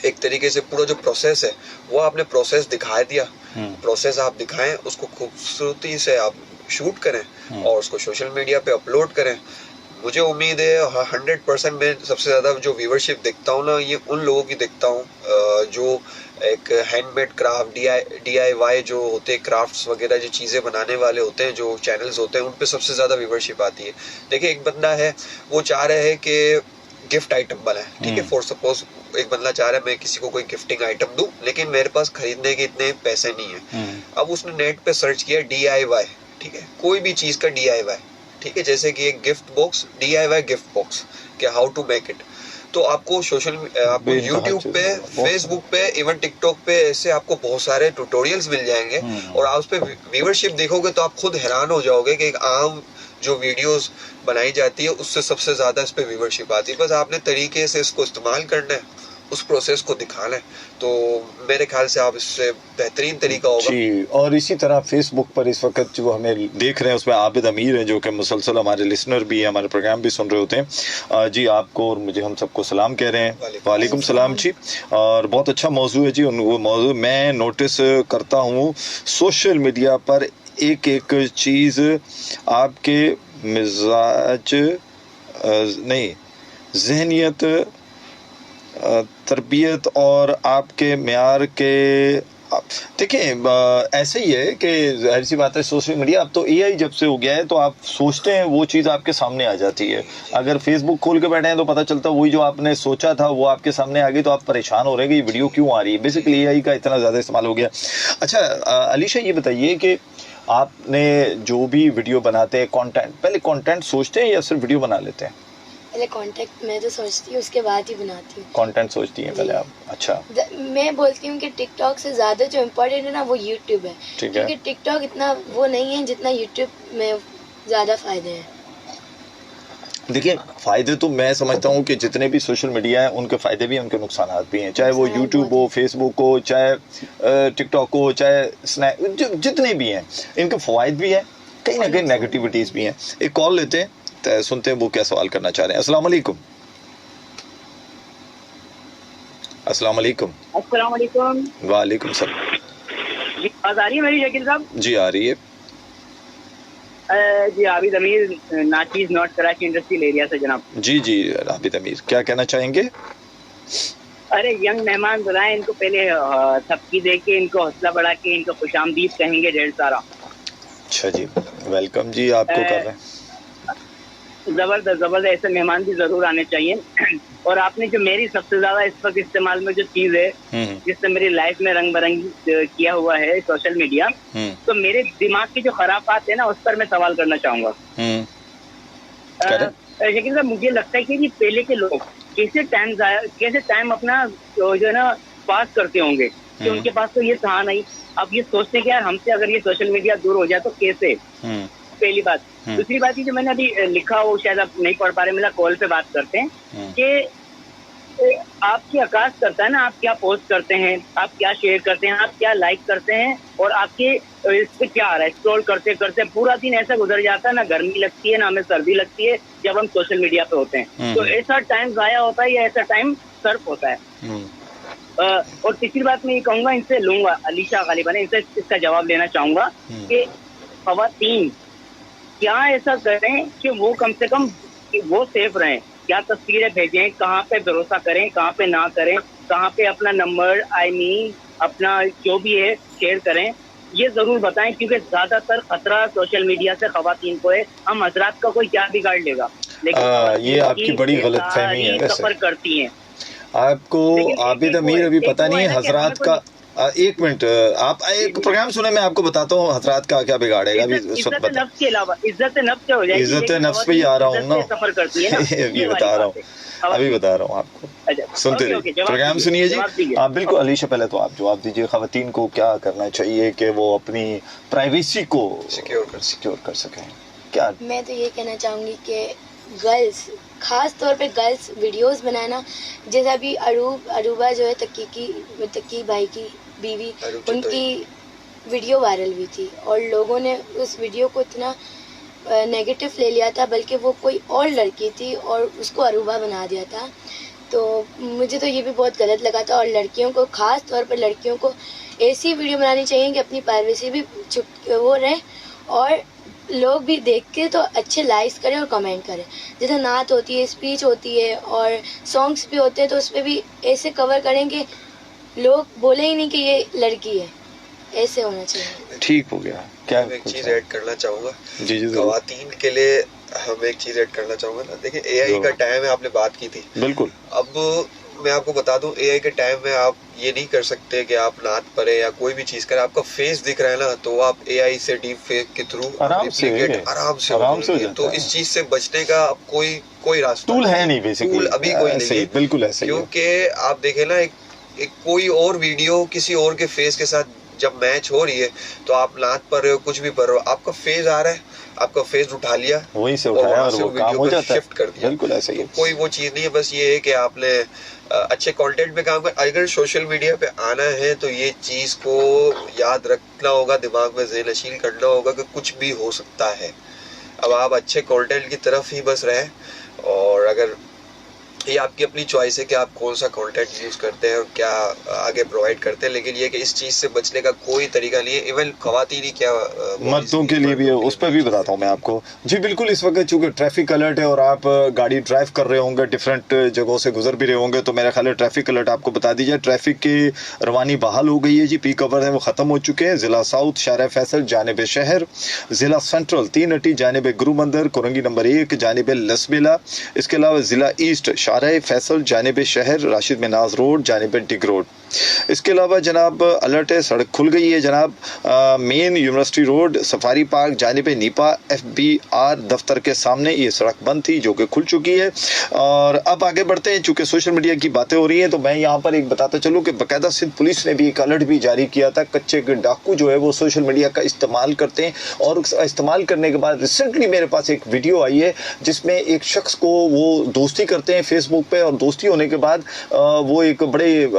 एक तरीके से पूरा जो प्रोसेस है वो आपने प्रोसेस दिखा दिया। प्रोसेस आप दिखाएं, उसको खूबसूरती से आप शूट करें और उसको सोशल मीडिया पे अपलोड करें। मुझे उम्मीद है 100% मैं सबसे ज़्यादा जो व्यूवरशिप देखता हूँ ना, ये उन लोगों की देखता हूँ जो एक हैंडमेड क्राफ्ट, DIY जो होते हैं, क्राफ्ट्स वगैरह जो चीज़ें बनाने वाले होते हैं, जो चैनल्स होते हैं, उन पे सबसे ज़्यादा व्यूवरशिप आती है। देखिए, एक बंदा है वो चाह रहा है कि गिफ्ट आइटम बनाए, ठीक है, फॉर सपोज एक बंदा चाह रहा है मैं किसी को कोई गिफ्टिंग आइटम दूं, लेकिन मेरे पास खरीदने के इतने पैसे नहीं है। अब उसने नेट पे सर्च किया DIY, ठीक है, कोई भी चीज़ का DIY, ठीक है, जैसे कि एक gift box, DIY gift box, कि हाउ टू मेक इट। तो आपको आपको यूट्यूब पे, फेसबुक पे, इवन टिकटॉक पे ऐसे आपको बहुत सारे ट्यूटोरियल्स मिल जाएंगे और आप उस पे व्यूवरशिप देखोगे तो आप खुद हैरान हो जाओगे कि एक आम जो वीडियोस बनाई जाती है उससे सबसे ज्यादा इस पे व्यूवरशिप आती है। बस आपने तरीके से इसको इस्तेमाल करना है, उस प्रोसेस को दिखाना है, तो मेरे ख्याल से आप इससे बेहतरीन तरीका होगा जी। और इसी तरह फेसबुक पर इस वक्त जो हमें देख रहे हैं उसमें आबिद अमीर हैं, जो कि मुसलसल हमारे लिसनर भी हैं, हमारे प्रोग्राम भी सुन रहे होते हैं। जी आपको और मुझे, हम सबको सलाम कह रहे हैं। वालेकुम सलाम जी। और बहुत अच्छा मौजू है जी। वो मौजू मैं नोटिस करता हूँ सोशल मीडिया पर, एक एक चीज़ आपके मिजाज नहीं, जहनियत तरबियत और आपके म्यार के, देखिए ऐसे ही है कि जाहिर सी बात है सोशल मीडिया अब तो एआई जब से हो गया है तो आप सोचते हैं वो चीज़ आपके सामने आ जाती है। अगर फेसबुक खोल के बैठे हैं तो पता चलता है वही जो आपने सोचा था वो आपके सामने आ गई, तो आप परेशान हो रहे हैं कि ये वीडियो क्यों आ रही है। बेसिकली एआई का इतना ज़्यादा इस्तेमाल हो गया। अच्छा अलीशा ये बताइए कि आपने जो भी वीडियो बनाते हैं कंटेंट, पहले कंटेंट सोचते हैं या सिर्फ वीडियो बना लेते हैं? पहले कंटेंट मैं तो सोचती हूँ, उसके बाद ही बनाती हूँ। कंटेंट सोचती हैं पहले आप? अच्छा। मैं बोलती हूँ कि टिकटॉक से ज़्यादा जो इम्पोर्टेंट है ना वो यूट्यूब है, क्योंकि टिकटॉक इतना वो नहीं है जितना यूट्यूब में ज़्यादा फ़ायदे हैं। देखिए फ़ायदे तो मैं समझता हूँ कि जितने भी सोशल मीडिया हैं उनके फ़ायदे भी हैं, उनके नुकसान भी हैं, चाहे वो यूट्यूब हो, फेसबुक हो, चाहे टिकटॉक हो, चाहे स्नैप, जितने भी हैं इनके फ़वाइद भी हैं, कहीं ना कहीं नेगेटिविटीज़ भी हैं। एक कॉल लेते हैं तो सुनते हैं वो क्या सवाल करना चाह रहे हैं। अस्सलाम वालेकुम। अस्सलाम वालेकुम। अस्सलाम वालेकुम। वालेकुम सलाम। जी आवाज़ आ रही है मेरी शकील साहब? जी आ रही है। जी आबिद अमीर, नाचीज नॉर्थ कराची इंडस्ट्रियल एरिया से जनाब। जी जी आबिद अमीर, क्या कहना चाहेंगे? अरे यंग मेहमान बुलाएं, इनको पहले थपकी दे के इनको हौसला बढ़ा के इनको खुशामदीद कहेंगे ढेर सारा। अच्छा जी, वेलकम जी आपको कर रहे हैं। जबरदस्त ऐसे मेहमान भी जरूर आने चाहिए। और आपने जो मेरी सबसे ज्यादा इस वक्त इस्तेमाल में जो चीज है जिससे मेरी लाइफ में रंग बिरंगी किया हुआ है सोशल मीडिया, तो मेरे दिमाग की जो खराबात है ना उस पर मैं सवाल करना चाहूंगा। लेकिन सर मुझे लगता है कि पहले के लोग कैसे टाइम अपना जो है ना पास करते होंगे, कि उनके पास तो ये था नहीं। अब ये सोचते हैं कि यार हमसे अगर ये सोशल मीडिया दूर हो जाए तो कैसे, पहली बात। दूसरी बात ये जो मैंने अभी लिखा वो शायद आप नहीं पढ़ पा रहे, मतलब कॉल पे बात करते हैं कि आपकी आकाश करता है ना, आप क्या पोस्ट करते हैं, आप क्या शेयर करते हैं, आप क्या लाइक करते हैं, और आपके इस पे क्या आ रहा है। स्क्रॉल करते करते पूरा दिन ऐसा गुजर जाता है, ना गर्मी लगती है ना हमें सर्दी लगती है जब हम सोशल मीडिया पे होते हैं। तो ऐसा टाइम जाया होता है या ऐसा टाइम सर्फ होता है। और तीसरी बात मैं ये कहूंगा, इनसे लूंगा अलीशा गालिबा ने, इनसे इसका जवाब लेना चाहूंगा कि खवातीन क्या ऐसा करें कि वो कम से कम वो सेफ रहें, क्या तस्वीरें भेजें, कहाँ पे भरोसा करें, कहाँ पे ना करें, कहाँ पे अपना नंबर अपना जो भी है शेयर करें, ये जरूर बताएं, क्योंकि ज्यादातर खतरा सोशल मीडिया से खवातीन को है। हम हजरात का कोई क्या बिगाड़ लेगा, लेकिन ये आपकी बड़ी गलतफहमी है। सफर करती हैं आपको आबिद अमीर अभी पता नहीं है हजरात का। एक मिनट, आप एक प्रोग्राम सुने, मैं आपको बताता हूँ हजरात का क्या बिगाड़ेगा। इज्जत नफ्स के अलावा इज्जत नफ्स हो जाएगी, इज्जत नफ्स पे ही आ रहा हूँ ना, सफर करती है ना। अभी बता रहा हूँ आपको। सुनते रहिए, प्रोग्राम सुनिए जी। आप बिल्कुल अलीशा, पहले तो आप जवाब दीजिए, खवातीन को क्या करना चाहिए कि वो अपनी प्राइवेसी को सिक्योर कर सकें? क्या मैं तो ये कहना चाहूँगी कि गर्ल्स, खास तौर पे गर्ल्स वीडियोस बनाना, जैसे अभी अरूबा जो है तक्की भाई की बीवी, उनकी वीडियो वायरल हुई थी और लोगों ने उस वीडियो को इतना नेगेटिव ले लिया था, बल्कि वो कोई और लड़की थी और उसको अरूबा बना दिया था। तो मुझे तो ये भी बहुत गलत लगा था। और लड़कियों को, खास तौर पर लड़कियों को ऐसी वीडियो बनानी चाहिए कि अपनी प्राइवेसी भी वो रहे और लोग भी देख के तो अच्छे लाइक्स करें और कमेंट करें। जैसे नात होती है, स्पीच होती है और सॉन्ग्स भी होते हैं, तो उस पर भी ऐसे कवर करें कि लोग बोले ही नहीं कि ये लड़की है। ऐसे होना चाहिए। ठीक हो गया। क्या मैं एक चीज ऐड करना चाहूंगा जी खवातीन के लिए, हम एक चीज ऐड करना चाहूंगा ना। देखिए एआई का टाइम है, आपने बात की थी, बिल्कुल। अब मैं आपको बता दूं, एआई के टाइम में आप ये नहीं कर सकते कि आप नात पढ़े या कोई भी चीज करें, आपका फेस दिख रहा है ना, तो आप एआई से डीप फेक के थ्रू आराम से तो इस चीज से बचने का कोई रास्ता टूल है नहीं, बेसिकली टूल अभी कोई नहीं है, बिल्कुल ऐसे, क्योंकि आप देखें ना, एक कोई और वीडियो किसी और के फेस के साथ जब मैच हो रही है, तो आप नात पर रहे हो, कुछ भी पढ़ रहे हो, आपका फेस आ रहा है, आपका फेस उठा लिया, वहीं से उठाया और वो काम हो जाता है, शिफ्ट कर दिया। बिल्कुल ऐसे ही, कोई वो चीज नहीं है। बस ये है कि आपने अच्छे कंटेंट पे काम कर, अगर सोशल मीडिया पे आना है तो ये चीज को याद रखना होगा, दिमाग में ज़हन-नशीन करना होगा कि कुछ भी हो सकता है। अब आप अच्छे कंटेंट की तरफ ही बस रहे, और अगर ये आपकी अपनी चॉइस है कि आप कौन सा कंटेंट यूज करते हैं और क्या आगे प्रोवाइड करते हैं, लेकिन ये कि इस चीज से बचने का कोई तरीका नहीं है। इवन खवातीन ही क्या मर्दों के लिए भी है, उस पर भी बताता हूँ मैं आपको। जी बिल्कुल, इस वक्त चूंकि ट्रैफिक अलर्ट है और आप गाड़ी ड्राइव कर रहे होंगे, डिफरेंट जगहों से गुजर भी रहे होंगे, तो मेरा ख्याल है ट्रैफिक अलर्ट आपको बता दीजिए। ट्रैफिक की रवानी बहाल हो गई है जी, पीक आवर है वो ख़त्म हो चुके हैं। ज़िला साउथ शारा फैसल जानिब शहर, ज़िला सेंट्रल 3 अटी जानिब गुरु मंदिर कोरंगी नंबर 1 जानिब लसबेला, इसके अलावा ज़िला ईस्ट शारा फैसल जानिब शहर राशिद मिनाज रोड जानिब डिग रोड। इसके अलावा जनाब अलर्ट है, सड़क खुल गई है जनाब। Main university road safari park जानिब नीपा FBR दफ्तर के सामने ये सड़क बंद थी जो कि खुल चुकी है। और अब आगे बढ़ते हैं, चूँकि सोशल मीडिया की बातें हो रही हैं तो मैं यहाँ पर एक बताता चलूँ कि बाकायदा सिंध पुलिस ने भी एक अलर्ट भी जारी किया था। कच्चे के डाकू जो है वो सोशल मीडिया का इस्तेमाल करते हैं और इस्तेमाल करने के बाद रिसेंटली मेरे पास एक वीडियो आई है जिसमें एक शख्स को वो दोस्ती करते हैं फेसबुक पे, और दोस्ती होने के बाद वो एक बड़े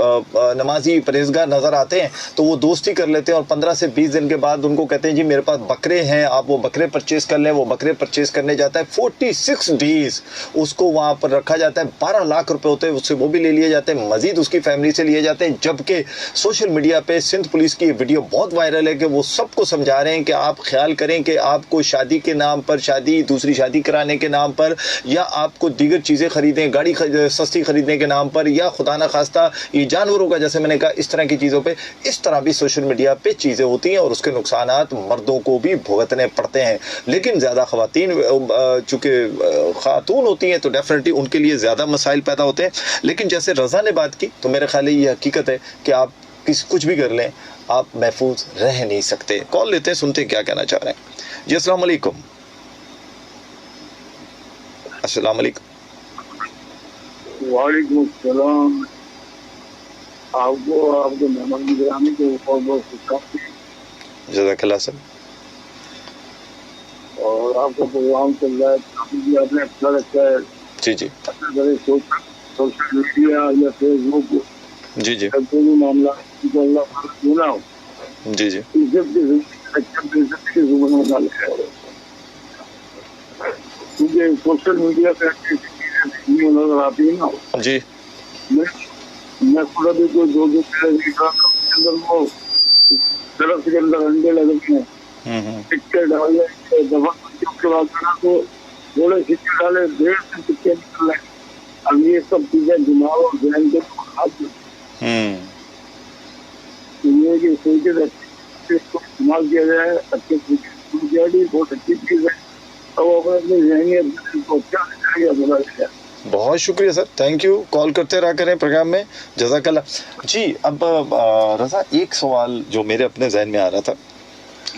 नमाजी परहेजगार नज़र आते हैं तो वो दोस्ती कर लेते हैं और 15 से 20 दिन के बाद उनको कहते हैं जी मेरे पास बकरे हैं, आप वो बकरे परचेज़ कर लें। वो बकरे परचेज़ करने जाता है, 46 डेज़ उसको वहाँ पर रखा जाता है, 12 लाख रुपए होते हैं उससे, वो भी ले लिए जाते हैं, मजीद उसकी फैमिली से लिए जाते हैं। जबकि सोशल मीडिया पे सिंध पुलिस की वीडियो बहुत वायरल है कि वो सबको समझा रहे हैं कि आप ख्याल करें कि आपको शादी के नाम पर, शादी दूसरी शादी कराने के नाम पर, या आपको दीगर चीज़ें खरीदें, गाड़ी सस्ती खरीदने के नाम पर, या खुदा न खास्ता ये जानवरों का, जैसे मैंने कहा, इस तरह की चीज़ों पे, इस तरह भी सोशल मीडिया पे चीज़ें होती हैं और उसके नुकसानात मर्दों को भी भुगतने पड़ते हैं। लेकिन ज़्यादा ख़वातीन चूँकि ख़ातून होती हैं तो डेफिनेटली उनके लिए ज़्यादा मसाइल पैदा होते हैं। लेकिन जैसे रज़ा ने बात की तो मेरे ख्याल ये हकीकत है कि आप कुछ भी कर लें, आप महफूज रह नहीं सकते। कॉल लेते हैं, सुनते हैं क्या कहना चाह रहे हैं जी। अस्सलाम वालेकुम। अस्सलाम वालेकुम। वालेकुम सलाम। आपको आपके मेहमान गिरामी को बहुत बहुत शुभकामनाएं। जज़ाकल्लाह सर। और आपका प्रोग्राम चल रहा है, काफी आपने अच्छा लगता है जी जी सोशल मीडिया या फेसबुक जी जी कोई भी मामला अल्लाह ताला सुना हो जी जी इज्जत की जुबान में डाल है, क्योंकि सोशल मीडिया पे ऐसी चीजें नजर आती है ना जी। मैं खुद अभी कोई दो के अंदर वो सड़क के अंदर अंडे लगे हैं, सिक्के डाले, दफा के बाद तो थोड़े सिक्के डाले, 1.5 सिक्के निकल रहे। अब ये सब चीजें दिमाग और जहन के ये कि सोचे इसको इस्तेमाल किया जाए अच्छे तरीके, बहुत अच्छी चीज है। और अपने जहनीत को अच्छा बना। बहुत शुक्रिया सर, थैंक यू। कॉल करते रहा करें प्रोग्राम में, जज़ाकल्लाह जी। अब रज़ा, एक सवाल जो मेरे अपने जहन में आ रहा था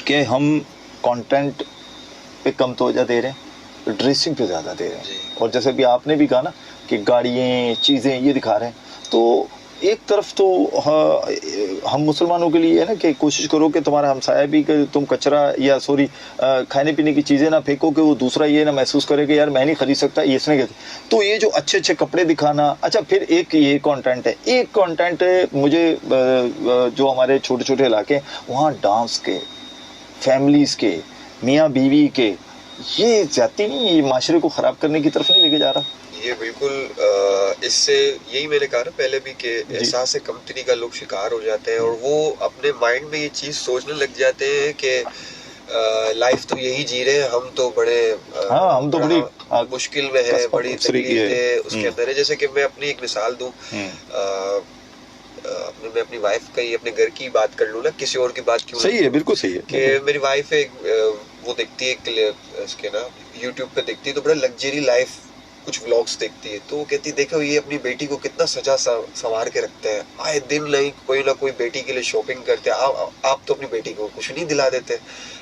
कि हम कंटेंट पे कम तवज्जो दे रहे हैं, ड्रेसिंग पे ज़्यादा दे रहे हैं, और जैसे भी आपने भी कहा ना कि गाड़ियाँ चीज़ें ये दिखा रहे हैं, तो एक तरफ तो हम मुसलमानों के लिए है ना कि कोशिश करो कि तुम्हारा हमसाया भी कि तुम कचरा या सॉरी खाने पीने की चीज़ें ना फेंको कि वो दूसरा ये ना महसूस करे कि यार मैं नहीं खरीद सकता, ये इसने कहते। तो ये जो अच्छे अच्छे कपड़े दिखाना, अच्छा फिर एक ये कंटेंट है, एक कंटेंट है मुझे जो हमारे छोटे छोटे इलाके वहाँ डांस के, फैमिलीज़ के, मियाँ बीवी के, ये जाती नहीं, ये माशरे को ख़राब करने की तरफ नहीं लेके जा रहा? ये बिल्कुल इससे यही मैंने कहा ना पहले भी कि एहसास से कमतरी का लोग शिकार हो जाते हैं और वो अपने माइंड में ये चीज सोचने लग जाते हैं कि लाइफ तो यही जी रहे हैं, हम तो बड़े हम तो बड़ी मुश्किल में है, बड़ी तकलीफें उसके अंदर है। जैसे कि मैं अपनी एक मिसाल दूं, मैं अपनी वाइफ का ही अपने घर की बात कर लूं ना, किसी और की बात क्यों? सही है, बिल्कुल सही है कि मेरी वाइफ वो देखती है इसके ना यूट्यूब पे देखती है तो बड़ा लग्जरी लाइफ कुछ व्लॉग्स देखती है, तो वो कहती है देखो ये अपनी बेटी को कितना सजा संवार के रखते हैं, आए दिन नहीं कोई ना कोई बेटी के लिए शॉपिंग करते हैं। आप तो अपनी बेटी को कुछ नहीं दिला देते,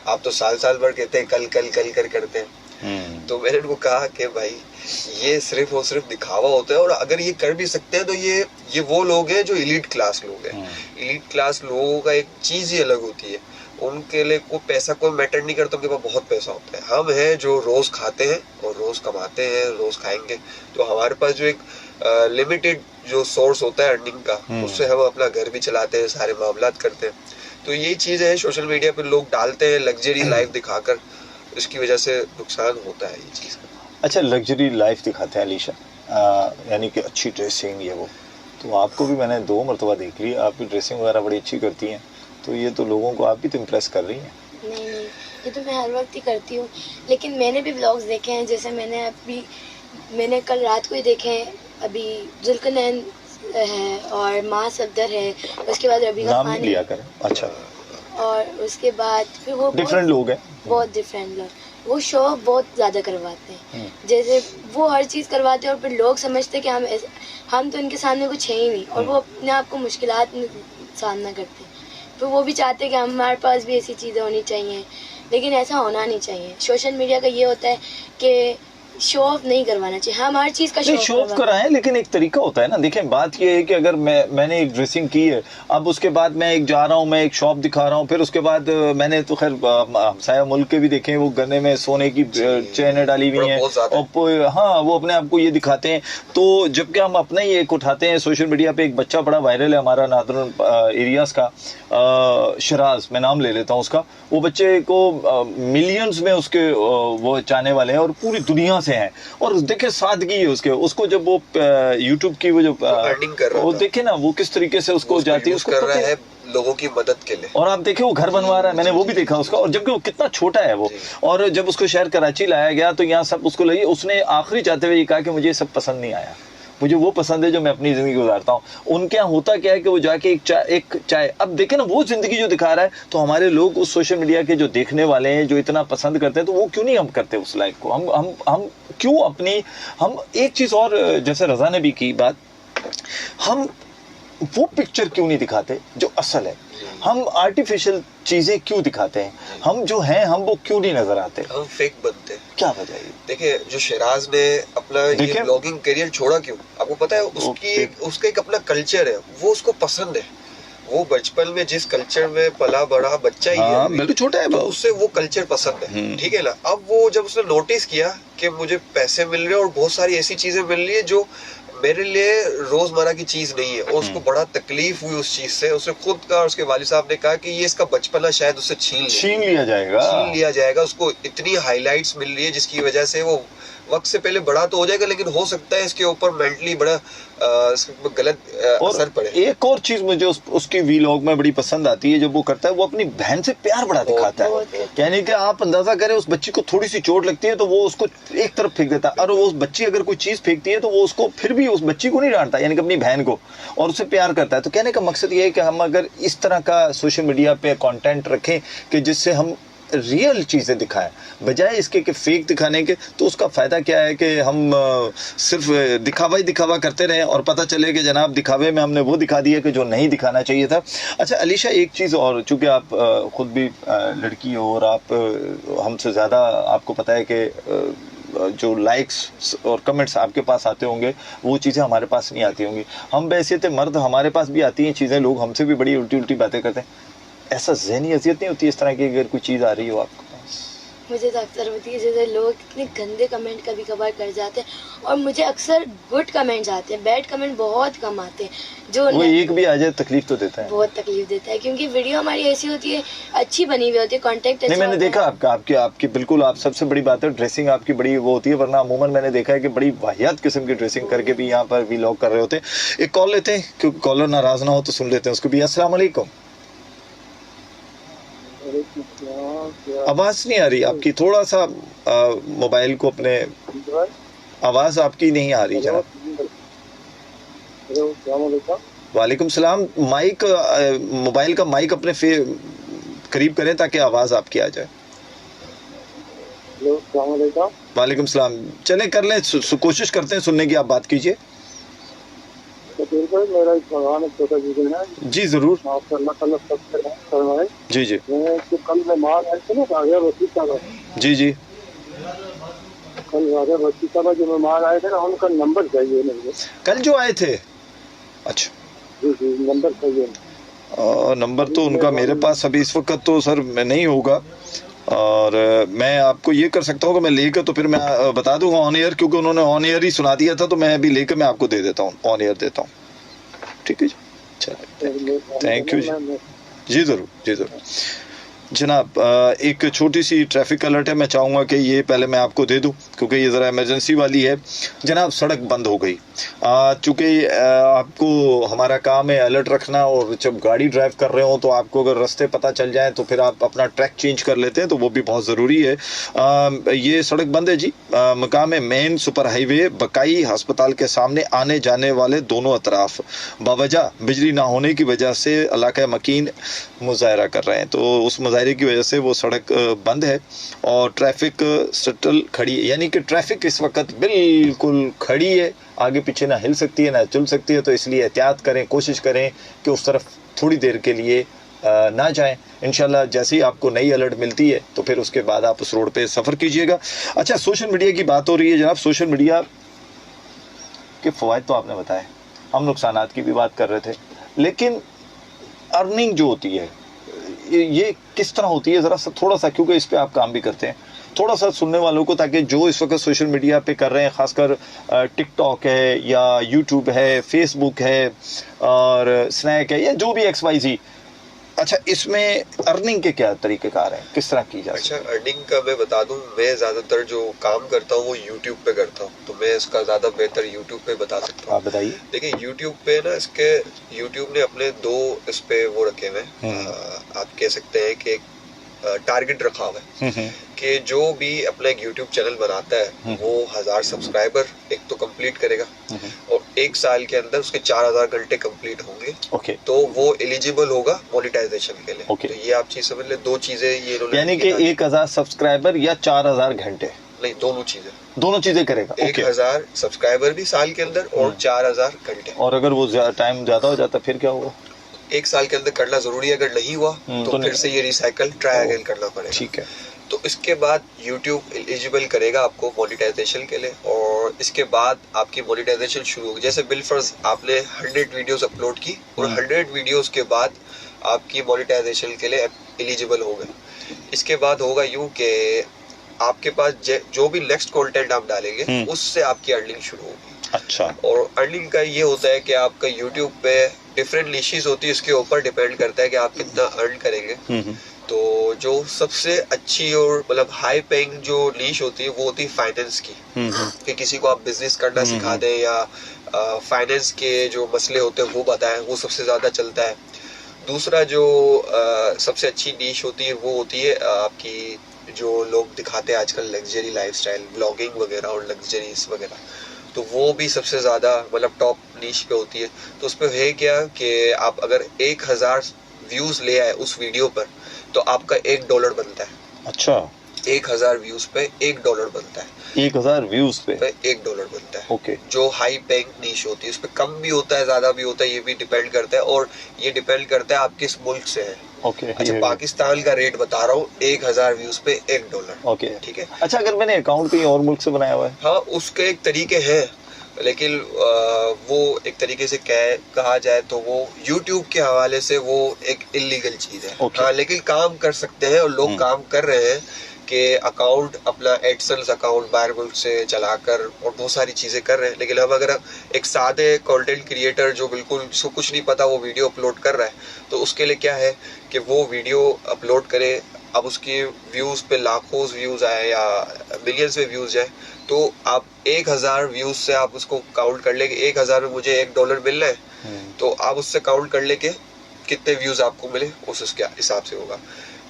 आप तो साल भर कहते हैं कल कल कल कर करते हैं। तो मैंने उनको कहा कि भाई ये सिर्फ और सिर्फ दिखावा होता है, और अगर ये कर भी सकते हैं तो ये वो लोग हैं जो एलीट क्लास लोग हैं। एलीट क्लास लोगों का एक चीज ही अलग होती है, उनके लिए कोई पैसा कोई मैटर नहीं करता, उनके पास बहुत पैसा होता है। हम हैं जो रोज खाते हैं और रोज कमाते हैं, रोज खाएंगे, तो हमारे पास जो एक लिमिटेड जो सोर्स होता है अर्निंग का, उससे हम अपना घर भी चलाते हैं, सारे मामलात करते हैं। तो यही चीज है, सोशल मीडिया पे लोग डालते हैं लग्जरी लाइफ दिखाकर, इसकी वजह से नुकसान होता है ये चीज। अच्छा, लग्जरी लाइफ दिखाते हैं अलीशा, यानी कि अच्छी ड्रेसिंग ये वो, तो आपको भी मैंने 2 मरतबा देख ली, आपकी ड्रेसिंग वगैरह बड़ी अच्छी करती हैं, तो ये तो लोगों को आप भी तो इम्प्रेस कर रही हैं। नहीं, ये तो मैं हर वक्त ही करती हूँ, लेकिन मैंने भी व्लॉग्स देखे हैं, जैसे मैंने कल रात को ही देखे हैं, अभी जुल्कनैन है और माँ सफदर है, उसके बाद रबीका नाम खान लिया करें। अच्छा, और उसके बाद फिर वो डिफरेंट लोग हैं, बहुत डिफरेंट लोग, वो शो बहुत ज़्यादा करवाते हैं, जैसे वो हर चीज़ करवाते हैं और फिर लोग समझते हैं कि हम तो इनके सामने कुछ है ही नहीं, और वो अपने आप को मुश्किलात में सामना करते हैं, तो वो भी चाहते हैं कि हमारे पास भी ऐसी चीज़ें होनी चाहिए, लेकिन ऐसा होना नहीं चाहिए। सोशल मीडिया का ये होता है कि शो ऑफ नहीं करवाना चाहिए, हम हर चीज़ का शो ऑफ कराएं, लेकिन एक तरीका होता है ना। देखें, बात ये है कि अगर मैंने एक ड्रेसिंग की है, अब उसके बाद मैं एक जा रहा हूँ, मैं एक शॉप दिखा रहा हूँ, फिर उसके बाद मैंने तो खैर हमसाया मुल्क के भी देखे, वो गले में सोने की चेनें डाली हुई हैं, और हाँ, वो अपने आप को ये दिखाते हैं। तो जबकि हम अपना ही एक उठाते हैं सोशल मीडिया पे, एक बच्चा बड़ा वायरल है हमारा नादरन एरियाज का, शराज, मैं नाम ले लेता हूँ उसका, वो बच्चे को मिलियंस में उसके वो चाहने वाले हैं और पूरी दुनिया से हैं, और देखे सादगी है उसको जब वो यूट्यूब की वो जो अर्निंग कर रहा वो देखे ना, वो किस तरीके से उसको जाती है, उसको कर रहा है लोगों की मदद के लिए, और आप देखे वो घर बनवा रहा है, मैंने वो भी देखा उसका, और जबकि वो कितना छोटा है वो, और जब उसको शहर कराची लाया गया तो यहाँ सब उसको लगी, उसने आखिरी चाहते हुए ये कहा कि मुझे ये सब पसंद नहीं आया, मुझे वो पसंद है जो मैं अपनी ज़िंदगी गुजारता हूँ। उनके यहाँ होता क्या है कि वो जाके एक चाय, अब देखें ना वो ज़िंदगी जो दिखा रहा है, तो हमारे लोग उस सोशल मीडिया के जो देखने वाले हैं, जो इतना पसंद करते हैं, तो वो क्यों नहीं हम करते उस लाइफ को, हम क्यों अपनी, हम एक चीज़ और, जैसे रज़ा ने भी की बात, हम वो पिक्चर क्यों नहीं दिखाते जो असल है, हम आर्टिफिशियल चीजें क्यों दिखाते हैं, हम जो हैं हम वो क्यों नहीं नजर आते, हम फेक बनते हैं, क्या वजह है? देखिए, जो शिराज ने अपना ये ब्लॉगिंग करियर छोड़ा क्यों, आपको पता है? उसका एक अपना कल्चर है, वो उसको पसंद है, वो बचपन में जिस कल्चर में पला बड़ा बच्चा ही है, बिल्कुल छोटा है, तो उससे वो कल्चर पसंद है, ठीक है ना। अब वो जब उसने नोटिस किया कि मुझे पैसे मिल रहे हैं और बहुत सारी ऐसी चीजें मिल रही है जो मेरे लिए रोजमर्रा की चीज नहीं है, और उसको बड़ा तकलीफ हुई उस चीज से, उसने खुद कहा और उसके वालिद साहब ने कहा कि ये इसका बचपना शायद उससे छीन लिया जाएगा, उसको इतनी हाइलाइट्स मिल रही है जिसकी वजह से वो वक्त से पहले बड़ा तो हो जाएगा, लेकिन हो सकता है इसके ऊपर मेंटली बड़ा गलत असर पड़े। एक और चीज मुझे उसकी वीलॉग में बड़ी पसंद आती है, जब वो करता है, वो अपनी बहन से प्यार बड़ा दिखाता है, यानी कि आप अंदाजा करें, उस बच्ची को थोड़ी सी चोट लगती है तो वो उसको एक तरफ फेंक देता है, और वो उस बच्ची अगर कोई चीज फेंकती है तो वो उसको फिर भी उस बच्ची को नहीं डांटता, यानी कि अपनी बहन को, और उससे प्यार करता है। तो कहने का मकसद ये है कि हम अगर इस तरह का सोशल मीडिया पे कंटेंट रखें कि जिससे हम रियल चीज़ें दिखाएं, बजाय इसके कि फेक दिखाने के, तो उसका फ़ायदा क्या है कि हम सिर्फ दिखावा करते रहें और पता चले कि जनाब दिखावे में हमने वो दिखा दिया कि जो नहीं दिखाना चाहिए था। अच्छा अलीशा, एक चीज़ और, चूँकि आप ख़ुद भी लड़की हो और आप हमसे ज़्यादा, आपको पता है कि जो लाइक्स और कमेंट्स आपके पास आते होंगे वो चीज़ें हमारे पास नहीं आती होंगी। हम बैसियत मर्द हमारे पास भी आती हैं चीज़ें, लोग हमसे भी बड़ी उल्टी उल्टी बातें करते हैं। ऐसा ज़हनी अज़ियत नहीं होती इस तरह की अगर कोई चीज़ आ रही हो आपके पास? मुझे तो अक्सर होती है, जैसे लोग इतने गंदे कमेंट कभी कभार कर जाते हैं, और मुझे अक्सर गुड कमेंट्स आते हैं, बैड कमेंट बहुत कम आते हैं। जो वो एक भी आ जाए तकलीफ तो देता है, बहुत तकलीफ देता है, क्योंकि वीडियो हमारी ऐसी होती है, अच्छी बनी हुई होती है, कंटेंट नहीं, मैंने देखा आपकी बिल्कुल, आप सबसे बड़ी बात है ड्रेसिंग आपकी बड़ी वो होती है, वरना अमूमन मैंने देखा है कि बड़ी वाहियात किस्म की ड्रेसिंग करके भी यहाँ पर व्लॉग कर रहे होते हैं। एक कॉल लेते हैं, क्योंकि कॉलर नाराज ना हो तो सुन लेते हैं उसको भी। अस्सलाम वालेकुम। आवाज नहीं आ रही आपकी, थोड़ा सा मोबाइल को अपने, आवाज आपकी नहीं आ रही जनाब। वालेकुम सलाम। माइक, मोबाइल का माइक अपने करीब करें ताकि आवाज आपकी आ जाए। वालेकुम सलाम। चलें कर लें, कोशिश करते हैं सुनने की, आप बात कीजिए। मेरा एक भगवान छोटा जी है जी जरूर जी जी। तो कल मेहमान आए थे ना राजा वसी साहब, जी जी, कल राजा वसी साहब जो मेहमान आए थे ना, उनका नंबर चाहिए मुझे। कल जो आए थे? अच्छा जी जी, नंबर चाहिए। नंबर तो उनका मेरे पास अभी इस वक्त तो सर नहीं होगा, और मैं आपको ये कर सकता हूँ कि मैं लेकर तो फिर मैं बता दूंगा ऑन एयर, क्योंकि उन्होंने ऑन एयर ही सुना दिया था, तो मैं अभी लेकर मैं आपको दे देता हूँ, ऑन एयर देता हूँ। ठीक है जी, चलिए, थैंक यू जी। जी ज़रूर, जी ज़रूर जनाब। एक छोटी सी ट्रैफिक अलर्ट है, मैं चाहूँगा कि ये पहले मैं आपको दे दूँ, क्योंकि ये ज़रा इमरजेंसी वाली है। जनाब, सड़क बंद हो गई। चूँकि आपको हमारा काम है अलर्ट रखना, और जब गाड़ी ड्राइव कर रहे हो तो आपको अगर रास्ते पता चल जाए तो फिर आप अपना ट्रैक चेंज कर लेते हैं, तो वो भी बहुत ज़रूरी है। ये सड़क बंद है जी। मकाम मेन सुपर हाईवे बकाई अस्पताल के सामने आने जाने वाले दोनों अतराफ बावजह बिजली ना होने की वजह से इलाका मकीन मुजाहरा कर रहे हैं। तो उस मुजाहरे की वजह से वो सड़क बंद है और ट्रैफिक सटल खड़ी है, यानी कि ट्रैफिक इस वक्त बिल्कुल खड़ी है, आगे पीछे ना हिल सकती है ना चल सकती है। तो इसलिए एहतियात करें, कोशिश करें कि उस तरफ थोड़ी देर के लिए ना जाएं। इंशाल्लाह जैसे ही आपको नई अलर्ट मिलती है तो फिर उसके बाद आप उस रोड पे सफ़र कीजिएगा। अच्छा, सोशल मीडिया की बात हो रही है जनाब। सोशल मीडिया के फ़वाइद तो आपने बताए, हम नुकसानात की भी बात कर रहे थे, लेकिन अर्निंग जो होती है ये किस तरह होती है, ज़रा सा थोड़ा सा, क्योंकि इस पर आप काम भी करते हैं, थोड़ा सा सुनने वालों को, ताकि जो इस वक्त सोशल मीडिया पे कर रहे हैं, ख़ासकर टिकटॉक है या यूट्यूब है, फेसबुक है और स्नैक है या जो भी XYZ, अच्छा इसमें अर्निंग के क्या तरीक़ेकार हैं, किस तरह की जाए? अच्छा, अर्निंग का मैं बता दूं, मैं ज़्यादातर जो काम करता हूं वो यूट्यूब पे करता हूं, तो मैं इसका ज़्यादा बेहतर यूट्यूब पे बता सकता हूं। आप बताइए। देखिए, यूट्यूब पे ना इसके यूट्यूब ने अपने दो इस पे वो रखे हुए हैं, आप कह सकते हैं कि टारगेट रखा हुआ है कि जो भी अपना एक यूट्यूब चैनल बनाता है वो 1000 सब्सक्राइबर एक तो कंप्लीट करेगा और 1 साल के अंदर उसके 4000 घंटे कंप्लीट होंगे, तो वो एलिजिबल होगा मोनेटाइजेशन के लिए। तो ये आप चीज समझ ले, दो चीजें ये यानी कि 1000 सब्सक्राइबर या 4000 घंटे? नहीं, दोनों चीजें करेगा। 1000 सब्सक्राइबर भी साल के अंदर और 4000 घंटे। और अगर वो टाइम ज्यादा हो जाता फिर क्या होगा? 1 साल के अंदर करना जरूरी है, अगर नहीं हुआ तो फिर से ये रिसाइकल ट्राई अगेन करना पड़ेगा। ठीक है। तो इसके बाद YouTube एलिजिबल करेगा आपको मोनेटाइजेशन के लिए, और इसके बाद आपकी मोनेटाइजेशन शुरू होगी। जैसे बिलफर्ज आपने 100 वीडियोस अपलोड की और 100 वीडियोस के बाद आपकी मोनेटाइजेशन के लिए एलिजिबल हो गए। इसके बाद होगा यूं कि आपके पास जो भी नेक्स्ट कंटेंट आप डालेंगे उससे आपकी अर्निंग शुरू होगी। अच्छा। और अर्निंग का ये होता है कि आपका YouTube पे डिफरेंट निशेस होती है, उसके ऊपर डिपेंड करता है कि आप कितना अर्न करेंगे। तो जो सबसे अच्छी और मतलब हाई पेइंग जो नीश होती है वो होती है फाइनेंस की, कि किसी को आप बिजनेस करना सिखा दें या फाइनेंस के जो मसले होते हैं वो बताएं, वो सबसे ज्यादा चलता है। दूसरा जो सबसे अच्छी नीश होती है वो होती है आपकी जो लोग दिखाते हैं आजकल लग्जरी लाइफस्टाइल, ब्लॉगिंग वगैरह और लग्जरीज वगैरह, तो वो भी सबसे ज्यादा मतलब टॉप नीश पे होती है। तो उस पर है क्या कि आप अगर 1000 व्यूज ले आए उस वीडियो पर तो आपका $1 बनता है। अच्छा। 1000 व्यूज पे $1 बनता है। 1000 व्यूज पे $1 बनता है। ओके। जो हाई पेइंग नीश होती है उस पे कम भी होता है, ज्यादा भी होता है, ये भी डिपेंड करता है, और ये डिपेंड करता है आप किस मुल्क से है। ओके। अच्छा, पाकिस्तान का रेट बता रहा हूँ, 1000 व्यूज पे $1। ओके, ठीक है। अच्छा, अगर मैंने अकाउंट कहीं और मुल्क से बनाया हुआ है? हाँ, उसके एक तरीके हैं, लेकिन वो एक तरीके से कहा जाए तो वो YouTube के हवाले से वो एक इलीगल चीज है। हाँ, लेकिन काम कर सकते हैं और लोग काम कर रहे हैं कि अकाउंट अपना एडसेंस अकाउंट बाहर मुल्क से चलाकर और बहुत सारी चीजें कर रहे हैं। लेकिन हम अगर एक सादे कंटेंट क्रिएटर जो बिल्कुल जिसको कुछ नहीं पता वो वीडियो अपलोड कर रहा है, तो उसके लिए क्या है कि वो वीडियो अपलोड करे, अब उसकी व्यूज पे लाखों व्यूज आए या मिलियंस में व्यूज जाए, तो आप 1000 व्यूज से आप उसको काउंट कर लेंगे, 1000 में मुझे $1 मिल रहा है, तो आप उससे काउंट कर ले के कितने व्यूज आपको मिले उस उसके हिसाब से होगा।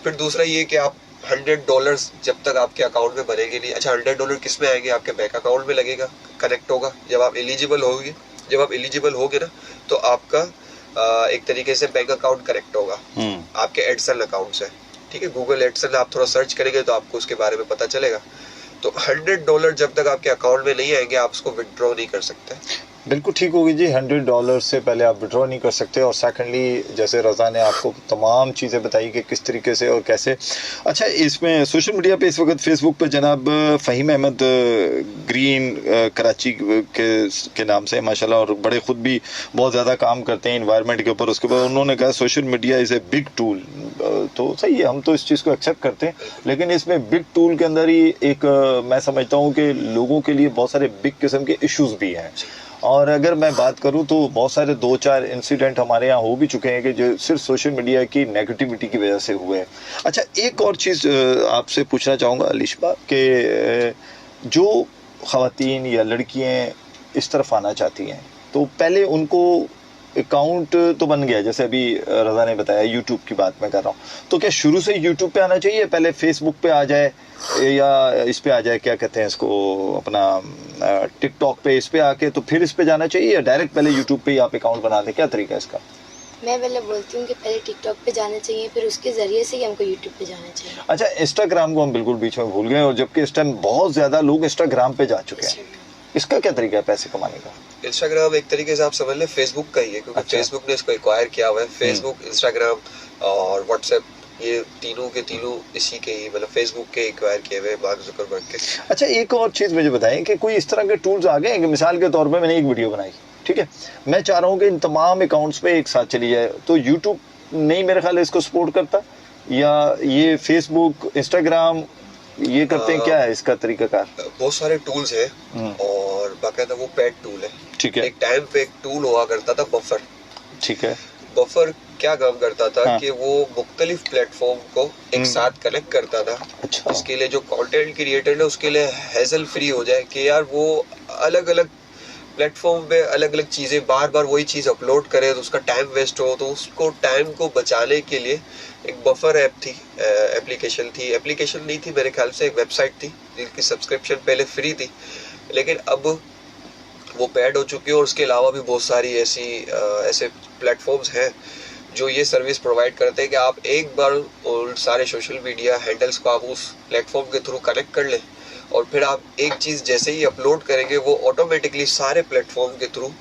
फिर दूसरा ये कि आप $100 जब तक आपके अकाउंट में बनेंगे नहीं। अच्छा, $100 किस में आएंगे? आपके बैंक अकाउंट में लगेगा, कनेक्ट होगा जब आप एलिजिबल होगे। जब आप एलिजिबल होगे ना तो आपका एक तरीके से बैंक अकाउंट कनेक्ट होगा आपके एडसेंस अकाउंट से। ठीक है, गूगल एडसेंस आप थोड़ा सर्च करेंगे तो आपको उसके बारे में पता चलेगा। तो $100 जब तक आपके अकाउंट में नहीं आएंगे आप उसको विड्रॉ नहीं कर सकते। बिल्कुल ठीक होगी जी, $100 से पहले आप विड्रॉ नहीं कर सकते। और सेकंडली जैसे रज़ा ने आपको तमाम चीज़ें बताई कि किस तरीके से और कैसे। अच्छा, इसमें सोशल मीडिया पे इस वक्त फेसबुक पे जनाब फ़हीम अहमद ग्रीन कराची के नाम से माशाल्लाह, और बड़े ख़ुद भी बहुत ज़्यादा काम करते हैं इन्वायरमेंट के ऊपर। उसके बाद उन्होंने कहा social media is a big tool. तो सही है, हम तो इस चीज़ को एक्सेप्ट करते हैं, लेकिन इसमें बिग टूल के अंदर ही एक मैं समझता हूँ कि लोगों के लिए बहुत सारे बिग किस्म के इश्यूज़ भी हैं। और अगर मैं बात करूं तो बहुत सारे 2-4 इंसिडेंट हमारे यहाँ हो भी चुके हैं कि जो सिर्फ सोशल मीडिया की नेगेटिविटी की वजह से हुए हैं। अच्छा, एक और चीज़ आपसे पूछना चाहूँगा अलिशबा कि जो ख़वातीन या लड़कियां इस तरफ आना चाहती हैं तो पहले उनको अकाउंट तो बन गया, जैसे अभी रज़ा ने बताया यूट्यूब की बात मैं कर रहा हूँ, तो क्या शुरू से यूट्यूब पे आना चाहिए, पहले फेसबुक पे आ जाए या इस पे आ जाए, क्या कहते हैं इसको, अपना टिकटॉक पे, इस पे आके तो फिर इस पे जाना चाहिए, या डायरेक्ट पहले यूट्यूब पे ही आप अकाउंट बना दें, क्या तरीका है इसका? मैं पहले बोलती हूँ कि पहले टिकटॉक पे जाना चाहिए, फिर उसके ज़रिए से ही हमको यूट्यूब पे जाना चाहिए। अच्छा, इंस्टाग्राम को हम बिल्कुल बीच में भूल गए, और जबकि इस टाइम बहुत ज़्यादा लोग इंस्टाग्राम पे जा चुके हैं, इसका क्या तरीका है पैसे कमाने का? इंस्टाग्राम एक तरीके से आप समझ लें फेसबुक का ही है, क्योंकि फेसबुक ने इसको एक्वायर किया हुआ है। फेसबुक, इंस्टाग्राम और व्हाट्सएप, ये तीनों के तीनों इसी के ही, मतलब फेसबुक के एक्वायर किए हुए मार्क जुकरबर्ग के। अच्छा, एक और चीज़ मुझे बताएं कि कोई इस तरह के टूल्स आ गए हैं कि मिसाल के तौर पे मैंने एक वीडियो बनाई, ठीक है, मैं चाह रहा हूँ कि इन तमाम अकाउंट्स पे एक साथ चली जाए, तो यूट्यूब नहीं मेरे ख्याल है इसको सपोर्ट करता, या ये फेसबुक, इंस्टाग्राम ये करते हैं, क्या है इसका तरीकाकार? बहुत सारे टूल्स हैं और बाकायदा वो पेड टूल है, ठीक है। एक टाइम पे एक टूल हुआ करता था बफर, ठीक है। बफर क्या काम करता था कि वो मुख्तलिफ प्लेटफॉर्म को एक साथ कनेक्ट करता था। अच्छा। इसके लिए जो कंटेंट क्रिएटर है उसके लिए हैसल फ्री हो जाए कि यार वो अलग अलग प्लेटफॉर्म पे अलग अलग चीज़ें बार बार वही चीज़ अपलोड करे तो उसका टाइम वेस्ट हो, तो उसको टाइम को बचाने के लिए एक बफर ऐप थी, एप्लीकेशन नहीं थी मेरे ख्याल से, एक वेबसाइट थी जिनकी सब्सक्रिप्शन पहले फ्री थी, लेकिन अब वो पेड हो चुकी है। और उसके अलावा भी बहुत सारी ऐसे प्लेटफॉर्म्स हैं जो ये सर्विस प्रोवाइड करते हैं कि आप एक बार उन सारे सोशल मीडिया हैंडल्स को आप उस प्लेटफॉर्म के थ्रू कनेक्ट कर लें, और फिर आप एक चीज़ जैसे ही अपलोड करेंगे वो ऑटोमेटिकली सारे प्लेटफॉर्म के थ्रू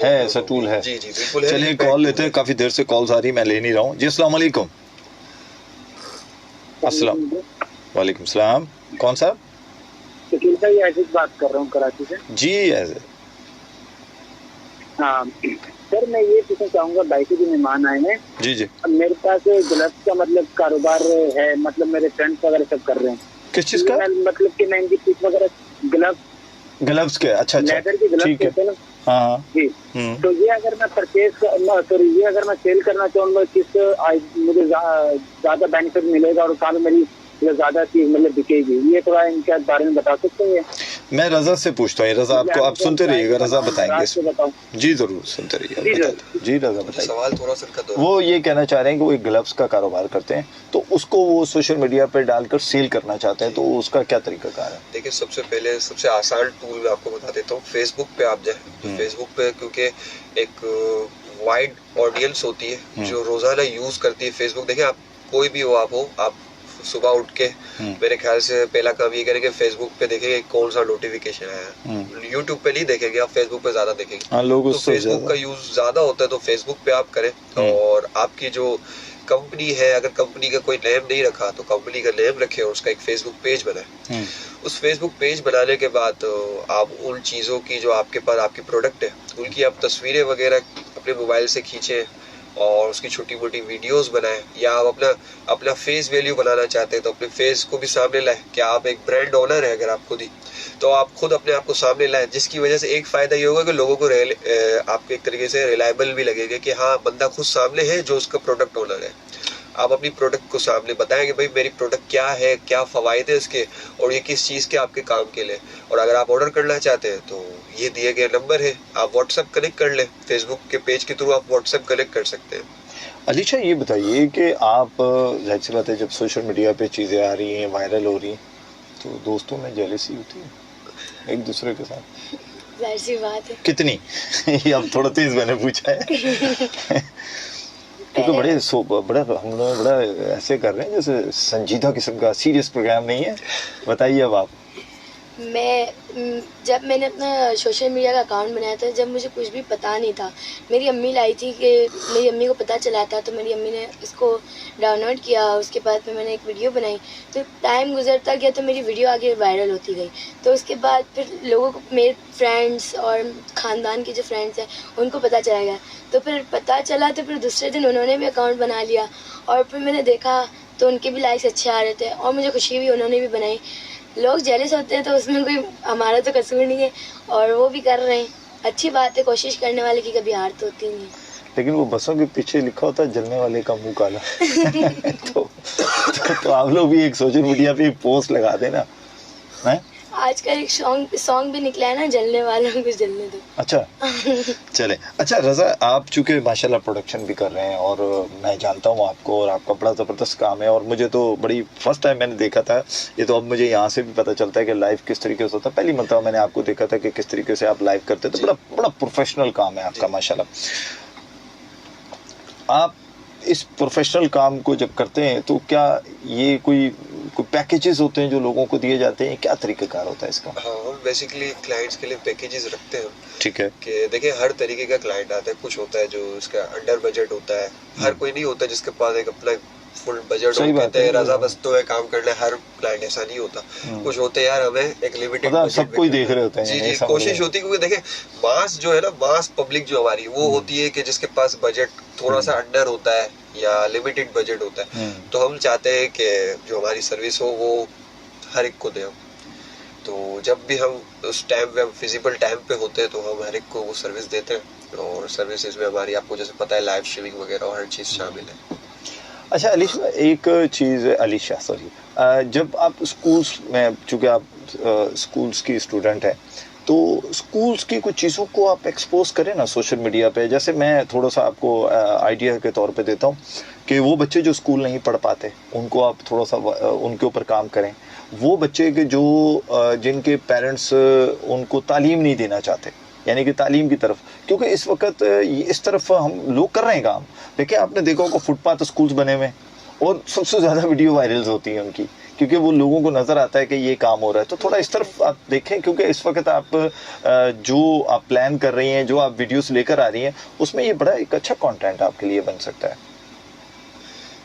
है, ऐसा टूल है। जी जी बिल्कुल है। चलिए कॉल लेते हैं, काफ़ी देर से कॉल्स आ रही, मैं ले नहीं रहा हूँ जी। अस्सलाम वालेकुम। अस्सलाम वालेकुम सलाम, कौन साहब? शकील भाई आजिज बात कर रहा हूँ कराची से जी। ऐसे हाँ सर, मैं ये पूछना चाहूँगा, भाई के जो मेहमान आए हैं जी जी, मेरे पास ग्लव्स का मतलब कारोबार है, मतलब मेरे फ्रेंड्स वगैरह सब कर रहे हैं। किस चीज़ का? मतलब कि मैं इनकी पीस वगैरह ग्लव्स के, अच्छा अच्छा, लेदर की ग्लव्स कहते हैं ना। हाँ जी। तो ये अगर मैं परचेज सॉरी ये अगर मैं सेल करना चाहूँगा, किस मुझे ज्यादा बेनिफिट मिलेगा और कहाँ मेरी ज्यादा चीज मतलब बिकेगी, ये थोड़ा इनके बारे में बता सकते हैं? मैं रजा से पूछता हूँ। रजा आपको, आप सुनते रहिएगा, रजा बताएंगे। जी जरूर सुनते रहिएगा। जी रजा बताइए। सवाल थोड़ा सा वो ये कहना चाह रहे हैं कि वो एक ग्लव्स का कारोबार करते हैं, तो उसको वो सोशल मीडिया पर डालकर सेल करना चाहते हैं, तो उसका क्या तरीका है? देखिए, सबसे पहले सबसे आसान टूल मैं आपको बता देता हूँ, फेसबुक पे आप जाए। तो फेसबुक पे क्योंकि एक वाइड ऑडियंस होती है जो रोजाना यूज करती है फेसबुक। देखिए, आप कोई भी हो, आप सुबह उठ के मेरे ख्याल से पहला काम ये करेंगे, फेसबुक पे देखेंगे कौन सा नोटिफिकेशन आया है। यूट्यूब पे नहीं देखेंगे, आप फेसबुक पे ज्यादा देखेंगे। लोग तो फेसबुक का यूज ज्यादा होता है, तो फेसबुक पे आप करें। और आपकी जो कंपनी है, अगर कंपनी का कोई नेम नहीं रखा तो कंपनी का नेम रखे और उसका एक फेसबुक पेज बनाए। उस फेसबुक पेज बनाने के बाद आप उन चीज़ों की जो आपके पास आपकी प्रोडक्ट है उनकी आप तस्वीरें वगैरह अपने मोबाइल से खींचें और उसकी छोटी मोटी वीडियोस बनाएं, या आप अपना फेस वैल्यू बनाना चाहते हैं तो अपने फेस को भी सामने लाएं। क्या आप एक ब्रांड ओनर है अगर आप खुद ही, तो आप खुद अपने आप को सामने लाएं, जिसकी वजह से एक फ़ायदा ये होगा कि लोगों को आपको एक तरीके से रिलायबल भी लगेगा कि हाँ, बंदा खुद सामने है जो उसका प्रोडक्ट ओनर है। आप अपनी प्रोडक्ट को सामने बताएं कि भाई मेरी प्रोडक्ट क्या है, क्या फ़वाइद है इसके, और ये किस चीज़ के आपके काम के लिए। और अगर आप ऑर्डर करना चाहते हैं तो ये दिए गए नंबर है, आप व्हाट्सएप कनेक्ट कर लें, फेसबुक के पेज के थ्रू आप व्हाट्सएप कनेक्ट कर सकते हैं। अलीशा, ये बताइए कि आप, जाहिर सी बात है, जब सोशल मीडिया पे चीज़ें आ रही हैं, वायरल हो रही हैं, तो दोस्तों में जेलसी होती है एक दूसरे के साथ? जाहिर सी बात है। कितनी? ये अब थोड़ा तेज मैंने पूछा है क्योंकि बड़ा हम लोग बड़ा ऐसे कर रहे हैं जैसे संजीदा किस्म का सीरियस प्रोग्राम नहीं है। बताइए अब आप। जब मैंने अपना सोशल मीडिया का अकाउंट बनाया था, जब मुझे कुछ भी पता नहीं था, मेरी अम्मी लाई थी कि मेरी अम्मी को पता चला था, तो मेरी अम्मी ने इसको डाउनलोड किया। उसके बाद में मैंने एक वीडियो बनाई, तो टाइम गुजरता गया तो मेरी वीडियो आगे वायरल होती गई। तो उसके बाद फिर लोगों को, मेरे फ्रेंड्स और ख़ानदान के जो फ्रेंड्स हैं उनको पता चला गया। तो फिर पता चला तो फिर दूसरे दिन उन्होंने भी अकाउंट बना लिया, और फिर मैंने देखा तो उनके भी लाइक्स अच्छे आ रहे थे और मुझे खुशी हुई, उन्होंने भी बनाई। लोग जेलस होते हैं तो उसमें कोई हमारा तो कसूर नहीं है, और वो भी कर रहे हैं, अच्छी बात है। कोशिश करने वाले की कभी हार तो होती नहीं है। लेकिन वो बसों के पीछे लिखा होता है जलने वाले का मुंह काला तो आप लोग भी एक सोशल मीडिया पे एक पोस्ट लगा देना है। आजकल एक सॉन्ग भी निकला है ना, जलने वालों को जलने दो। अच्छा चले। अच्छा रजा, आप चूंकि माशाल्लाह प्रोडक्शन भी कर रहे हैं और मैं जानता हूँ आपको, और आपका बड़ा ज़बरदस्त काम है, और मुझे तो बड़ी फर्स्ट टाइम मैंने देखा था ये, तो अब मुझे यहाँ से भी पता चलता है कि लाइव किस तरीके से होता है। पहली मरतबा मैंने आपको देखा था कि किस तरीके से आप लाइव करते, तो बड़ा बड़ा प्रोफेशनल काम है आपका माशाल्लाह। आप इस प्रोफेशनल काम को जब करते हैं तो क्या ये कोई पैकेजेस होते हैं जो लोगों को दिए जाते हैं, क्या तरीक़ाकार होता है इसका? हाँ, हम बेसिकली क्लाइंट्स के लिए पैकेजेस रखते हैं। ठीक है कि देखिए हर तरीके का क्लाइंट आता है, कुछ होता है जो इसका अंडर बजट होता है, हर कोई नहीं होता जिसके पास एक अपना फुल बजट हो, कहते हैं रजा बस तो है काम करना है, हर क्लाइंट ऐसा नहीं होता। कुछ होते हैं यार हमें एक लिमिटेड बजट, सब कोई देख रहे होते हैं। जी जी, कोशिश होती है, क्योंकि देखें मास जो है ना, मास पब्लिक जो हमारी वो होती है कि जिसके पास बजट थोड़ा सा अंडर होता है या लिमिटेड बजट होता है, तो हम चाहते हैं कि जो हमारी सर्विस हो वो हर एक को दे। तो जब भी हम उस टाइम पे, हम फिजिबल टाइम पे होते हैं, तो हम हर एक को वो सर्विस देते हैं। और सर्विसेज में हमारी, आपको जैसे पता है, लाइव स्ट्रीमिंग वगैरह और हर चीज़ शामिल है। अच्छा अलीशा, एक चीज़, अलीशा सॉरी, जब आप स्कूल्स में, चूँकि आप स्कूल्स की स्टूडेंट हैं, तो स्कूल्स की कुछ चीज़ों को आप एक्सपोज करें ना सोशल मीडिया पे। जैसे मैं थोड़ा सा आपको आइडिया के तौर पे देता हूँ कि वो बच्चे जो स्कूल नहीं पढ़ पाते, उनको आप थोड़ा सा उनके ऊपर काम करें। वो बच्चे के जो जिनके पेरेंट्स उनको तालीम नहीं देना चाहते, यानी कि तालीम की तरफ, क्योंकि इस वक्त इस तरफ हम लोग कर रहे हैं काम। देखिए आपने देखा होगा फुटपाथ स्कूल्स बने हुए, और सबसे ज़्यादा वीडियो वायरल्स होती हैं उनकी, क्योंकि वो लोगों को नज़र आता है कि ये काम हो रहा है। तो थोड़ा इस तरफ आप देखें, क्योंकि इस वक्त आप जो आप प्लान कर रही हैं, जो आप वीडियोस लेकर आ रही हैं, उसमें ये बड़ा एक अच्छा कंटेंट आपके लिए बन सकता है।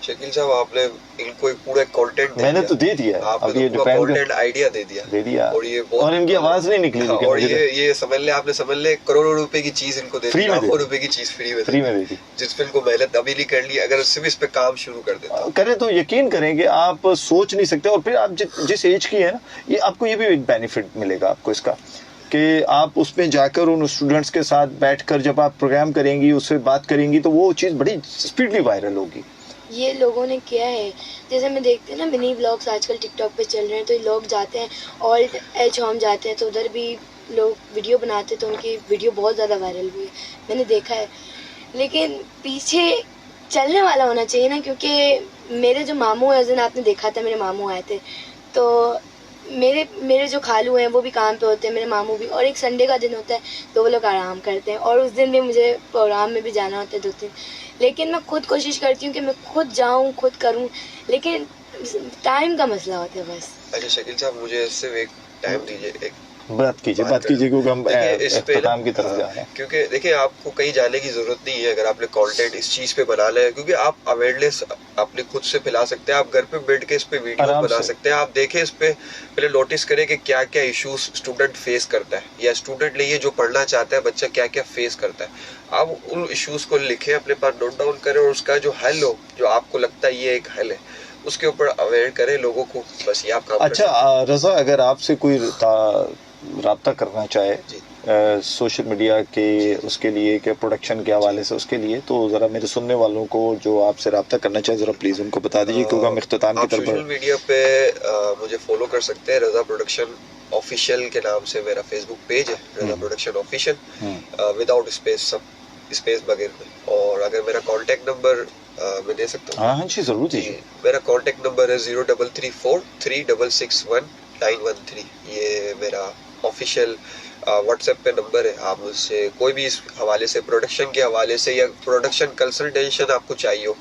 शकील साहब, आपने इनको एक पूरा कंटेंट मैंने तो दे दिया, अब ये कंटेंट आइडिया दे दिया, और ये और इनकी आवाज नहीं निकली, और ये समझ ले, आपने समझ ले करोड़ों रुपए की चीज इनको दे दी, लाखों रुपए की चीज फ्री में दे दी, जिस पे इनको मेहनत अभी नहीं कर ली, अगर सिर्फ इस पे काम शुरू कर देता करें तो यकीन करेंगे आप सोच नहीं सकते। और फिर आप जिस एज की है ना, ये आपको ये भी एक बेनिफिट मिलेगा आपको इसका, कि आप उसमें जाकर उन स्टूडेंट्स के साथ बैठकर जब आप प्रोग्राम करेंगी, उससे बात करेंगी, तो वो चीज़ बड़ी स्पीडली वायरल होगी। ये लोगों ने किया है, जैसे मैं देखते हैं ना मिनी व्लॉग्स आजकल टिकटॉक पे चल रहे हैं, तो ये लोग जाते हैं ओल्ड एज होम जाते हैं, तो उधर भी लोग वीडियो बनाते हैं, तो उनकी वीडियो बहुत ज़्यादा वायरल हुई है, मैंने देखा है। लेकिन पीछे चलने वाला होना चाहिए ना, क्योंकि मेरे जो मामू हैं, उस दिन आपने देखा था मेरे मामू आए थे, तो मेरे जो खालू हैं वो भी काम पे होते हैं, मेरे मामू भी, और एक संडे का दिन होता है तो वो लोग आराम करते हैं, और उस दिन भी मुझे प्रोग्राम में भी जाना होता है 2-3। लेकिन मैं खुद कोशिश करती हूँ कि मैं खुद जाऊँ, खुद करूँ, लेकिन टाइम का मसला होता है बस। अच्छा शकील साहब, मुझे सिर्फ एक टाइम दीजिए, एक बात कीजिए क्योंकि हम इख्तिताम की तरफ जा रहे हैं। क्योंकि देखिए आपको कहीं जाने की जरूरत नहीं है, अगर आपने कंटेंट इस चीज पे बना लिया है, क्योंकि आप अवेयरनेस अपने खुद से फैला सकते हैं, आप घर पे बैठ के इस पे वीडियो बना सकते हैं। आप देखें इस पे, पहले नोटिस करें कि क्या क्या इश्यूज स्टूडेंट फेस करता है, या स्टूडेंट लिए जो पढ़ना चाहता है बच्चा क्या क्या फेस करता है। आप उन इश्यूज को लिखें, अपने पास नोट डाउन करें, और उसका जो हल हो, जो आपको लगता है ये एक हल है, उसके ऊपर अवेयर करें लोगों को, बस ये आप काम। अच्छा रजा, अगर आपसे कोई राब्ता करना चाहे सोशल मीडिया के उसके लिए, के प्रोडक्शन के हवाले से, उसके लिए, तो ज़रा मेरे सुनने वालों को जो आपसे राब्ता करना चाहे, ज़रा प्लीज़ उनको बता दीजिए, क्योंकि हम इख्तिताम की तरफ। सोशल मीडिया पे मुझे फॉलो कर सकते हैं, रजा प्रोडक्शन ऑफिशियल के नाम से मेरा फेसबुक पेज है, रजा प्रोडक्शन ऑफिशियल, विदाउट स्पेस बगैर। और अगर मेरा कॉन्टेक्ट नंबर मैं दे सकता हूँ? हाँ जी जरूर दीजिए। मेरा कॉन्टेक्ट नंबर है 0334 3661 913। ये मेरा ऑफिशियल व्हाट्सएप पे नंबर है। आप मुझसे कोई भी इस हवाले से, प्रोडक्शन के हवाले से, या प्रोडक्शन कंसल्टेशन आपको चाहिए हो,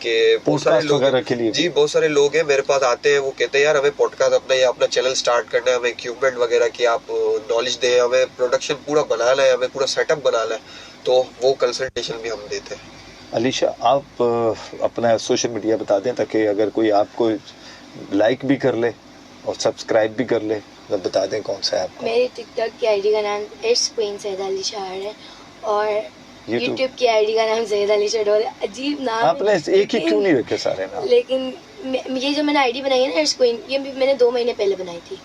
कि बहुत सारे लोग जी, बहुत सारे लोग हैं मेरे पास आते हैं, वो कहते हैं यार हमें पॉडकास्ट अपना या अपना चैनल स्टार्ट करना है, हमें इक्विपमेंट वगैरह की आप नॉलेज दें, हमें प्रोडक्शन पूरा बनाना है, हमें पूरा सेटअप बनाना है, तो वो कंसल्टेशन भी हम देते हैं। अलीशा, आप अपना सोशल मीडिया बता दें, ताकि अगर कोई आपको लाइक भी कर ले और सब्सक्राइब भी कर ले, तो बता दें कौन सा है आपका। मेरी टिकटॉक की आईडी का नाम क्वीन सैयदा अलीशा है, और यूट्यूब की आईडी का नाम सैयदा अलीशा डोल। अजीब नाम आपने एक ही क्यों नहीं रखे सारे नाम? लेकिन ये जो मैंने आईडी बनाई है ना क्वीन, ये भी मैंने 2 महीने पहले बनाई थी,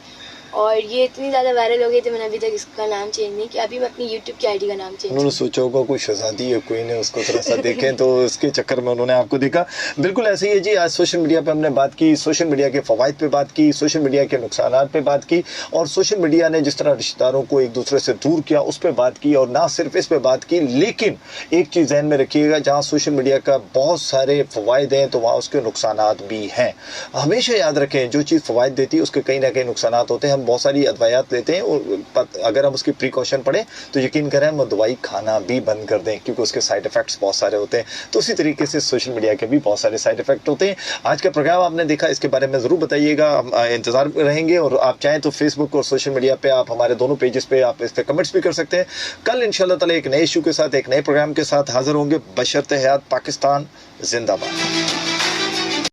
और ये इतनी ज़्यादा वायरल हो गई थी, मैंने अभी तक इसका नाम चेंज नहीं किया। अभी मैं अपनी यूट्यूब की आईडी का नाम चेंज उन्होंने सोचा होगा कोई शहजादी है, कोई ने उसको थोड़ा सा देखें तो उसके चक्कर में उन्होंने आपको देखा। बिल्कुल ऐसे ही है जी। आज सोशल मीडिया पे हमने बात की, सोशल मीडिया के फ़वाइद पे बात की, सोशल मीडिया के नुकसानात पे बात की, और सोशल मीडिया ने जिस तरह रिश्तेदारों को एक दूसरे से दूर किया उस पर बात की, और ना सिर्फ इस पर बात की, लेकिन एक चीज़ ध्यान में रखिएगा, जहाँ सोशल मीडिया का बहुत सारे फ़वाइद हैं तो वहाँ उसके नुकसानात भी हैं। हमेशा याद रखें, जो चीज़ फ़वाइद देती है उसके कहीं ना कहीं नुकसानात होते हैं। हम बहुत सारी अदवायात लेते हैं और अगर हम उसकी प्रिकॉशन पढ़ें तो यकीन करें हम दवाई खाना भी बंद कर दें, क्योंकि उसके साइड इफ़ेक्ट्स बहुत सारे होते हैं। तो उसी तरीके से सोशल मीडिया के भी बहुत सारे साइड इफ़ेक्ट होते हैं। आज का प्रोग्राम आपने देखा, इसके बारे में ज़रूर बताइएगा, हम इंतज़ार में रहेंगे। और आप चाहें तो फेसबुक और सोशल मीडिया पे आप हमारे दोनों पेजेस पे आप इस पर कमेंट्स भी कर सकते हैं। कल इंशाल्लाह ताला एक नए इशू के साथ, एक नए प्रोग्राम के साथ हाजिर होंगे। बशर्ते हयात पाकिस्तान जिंदाबाद।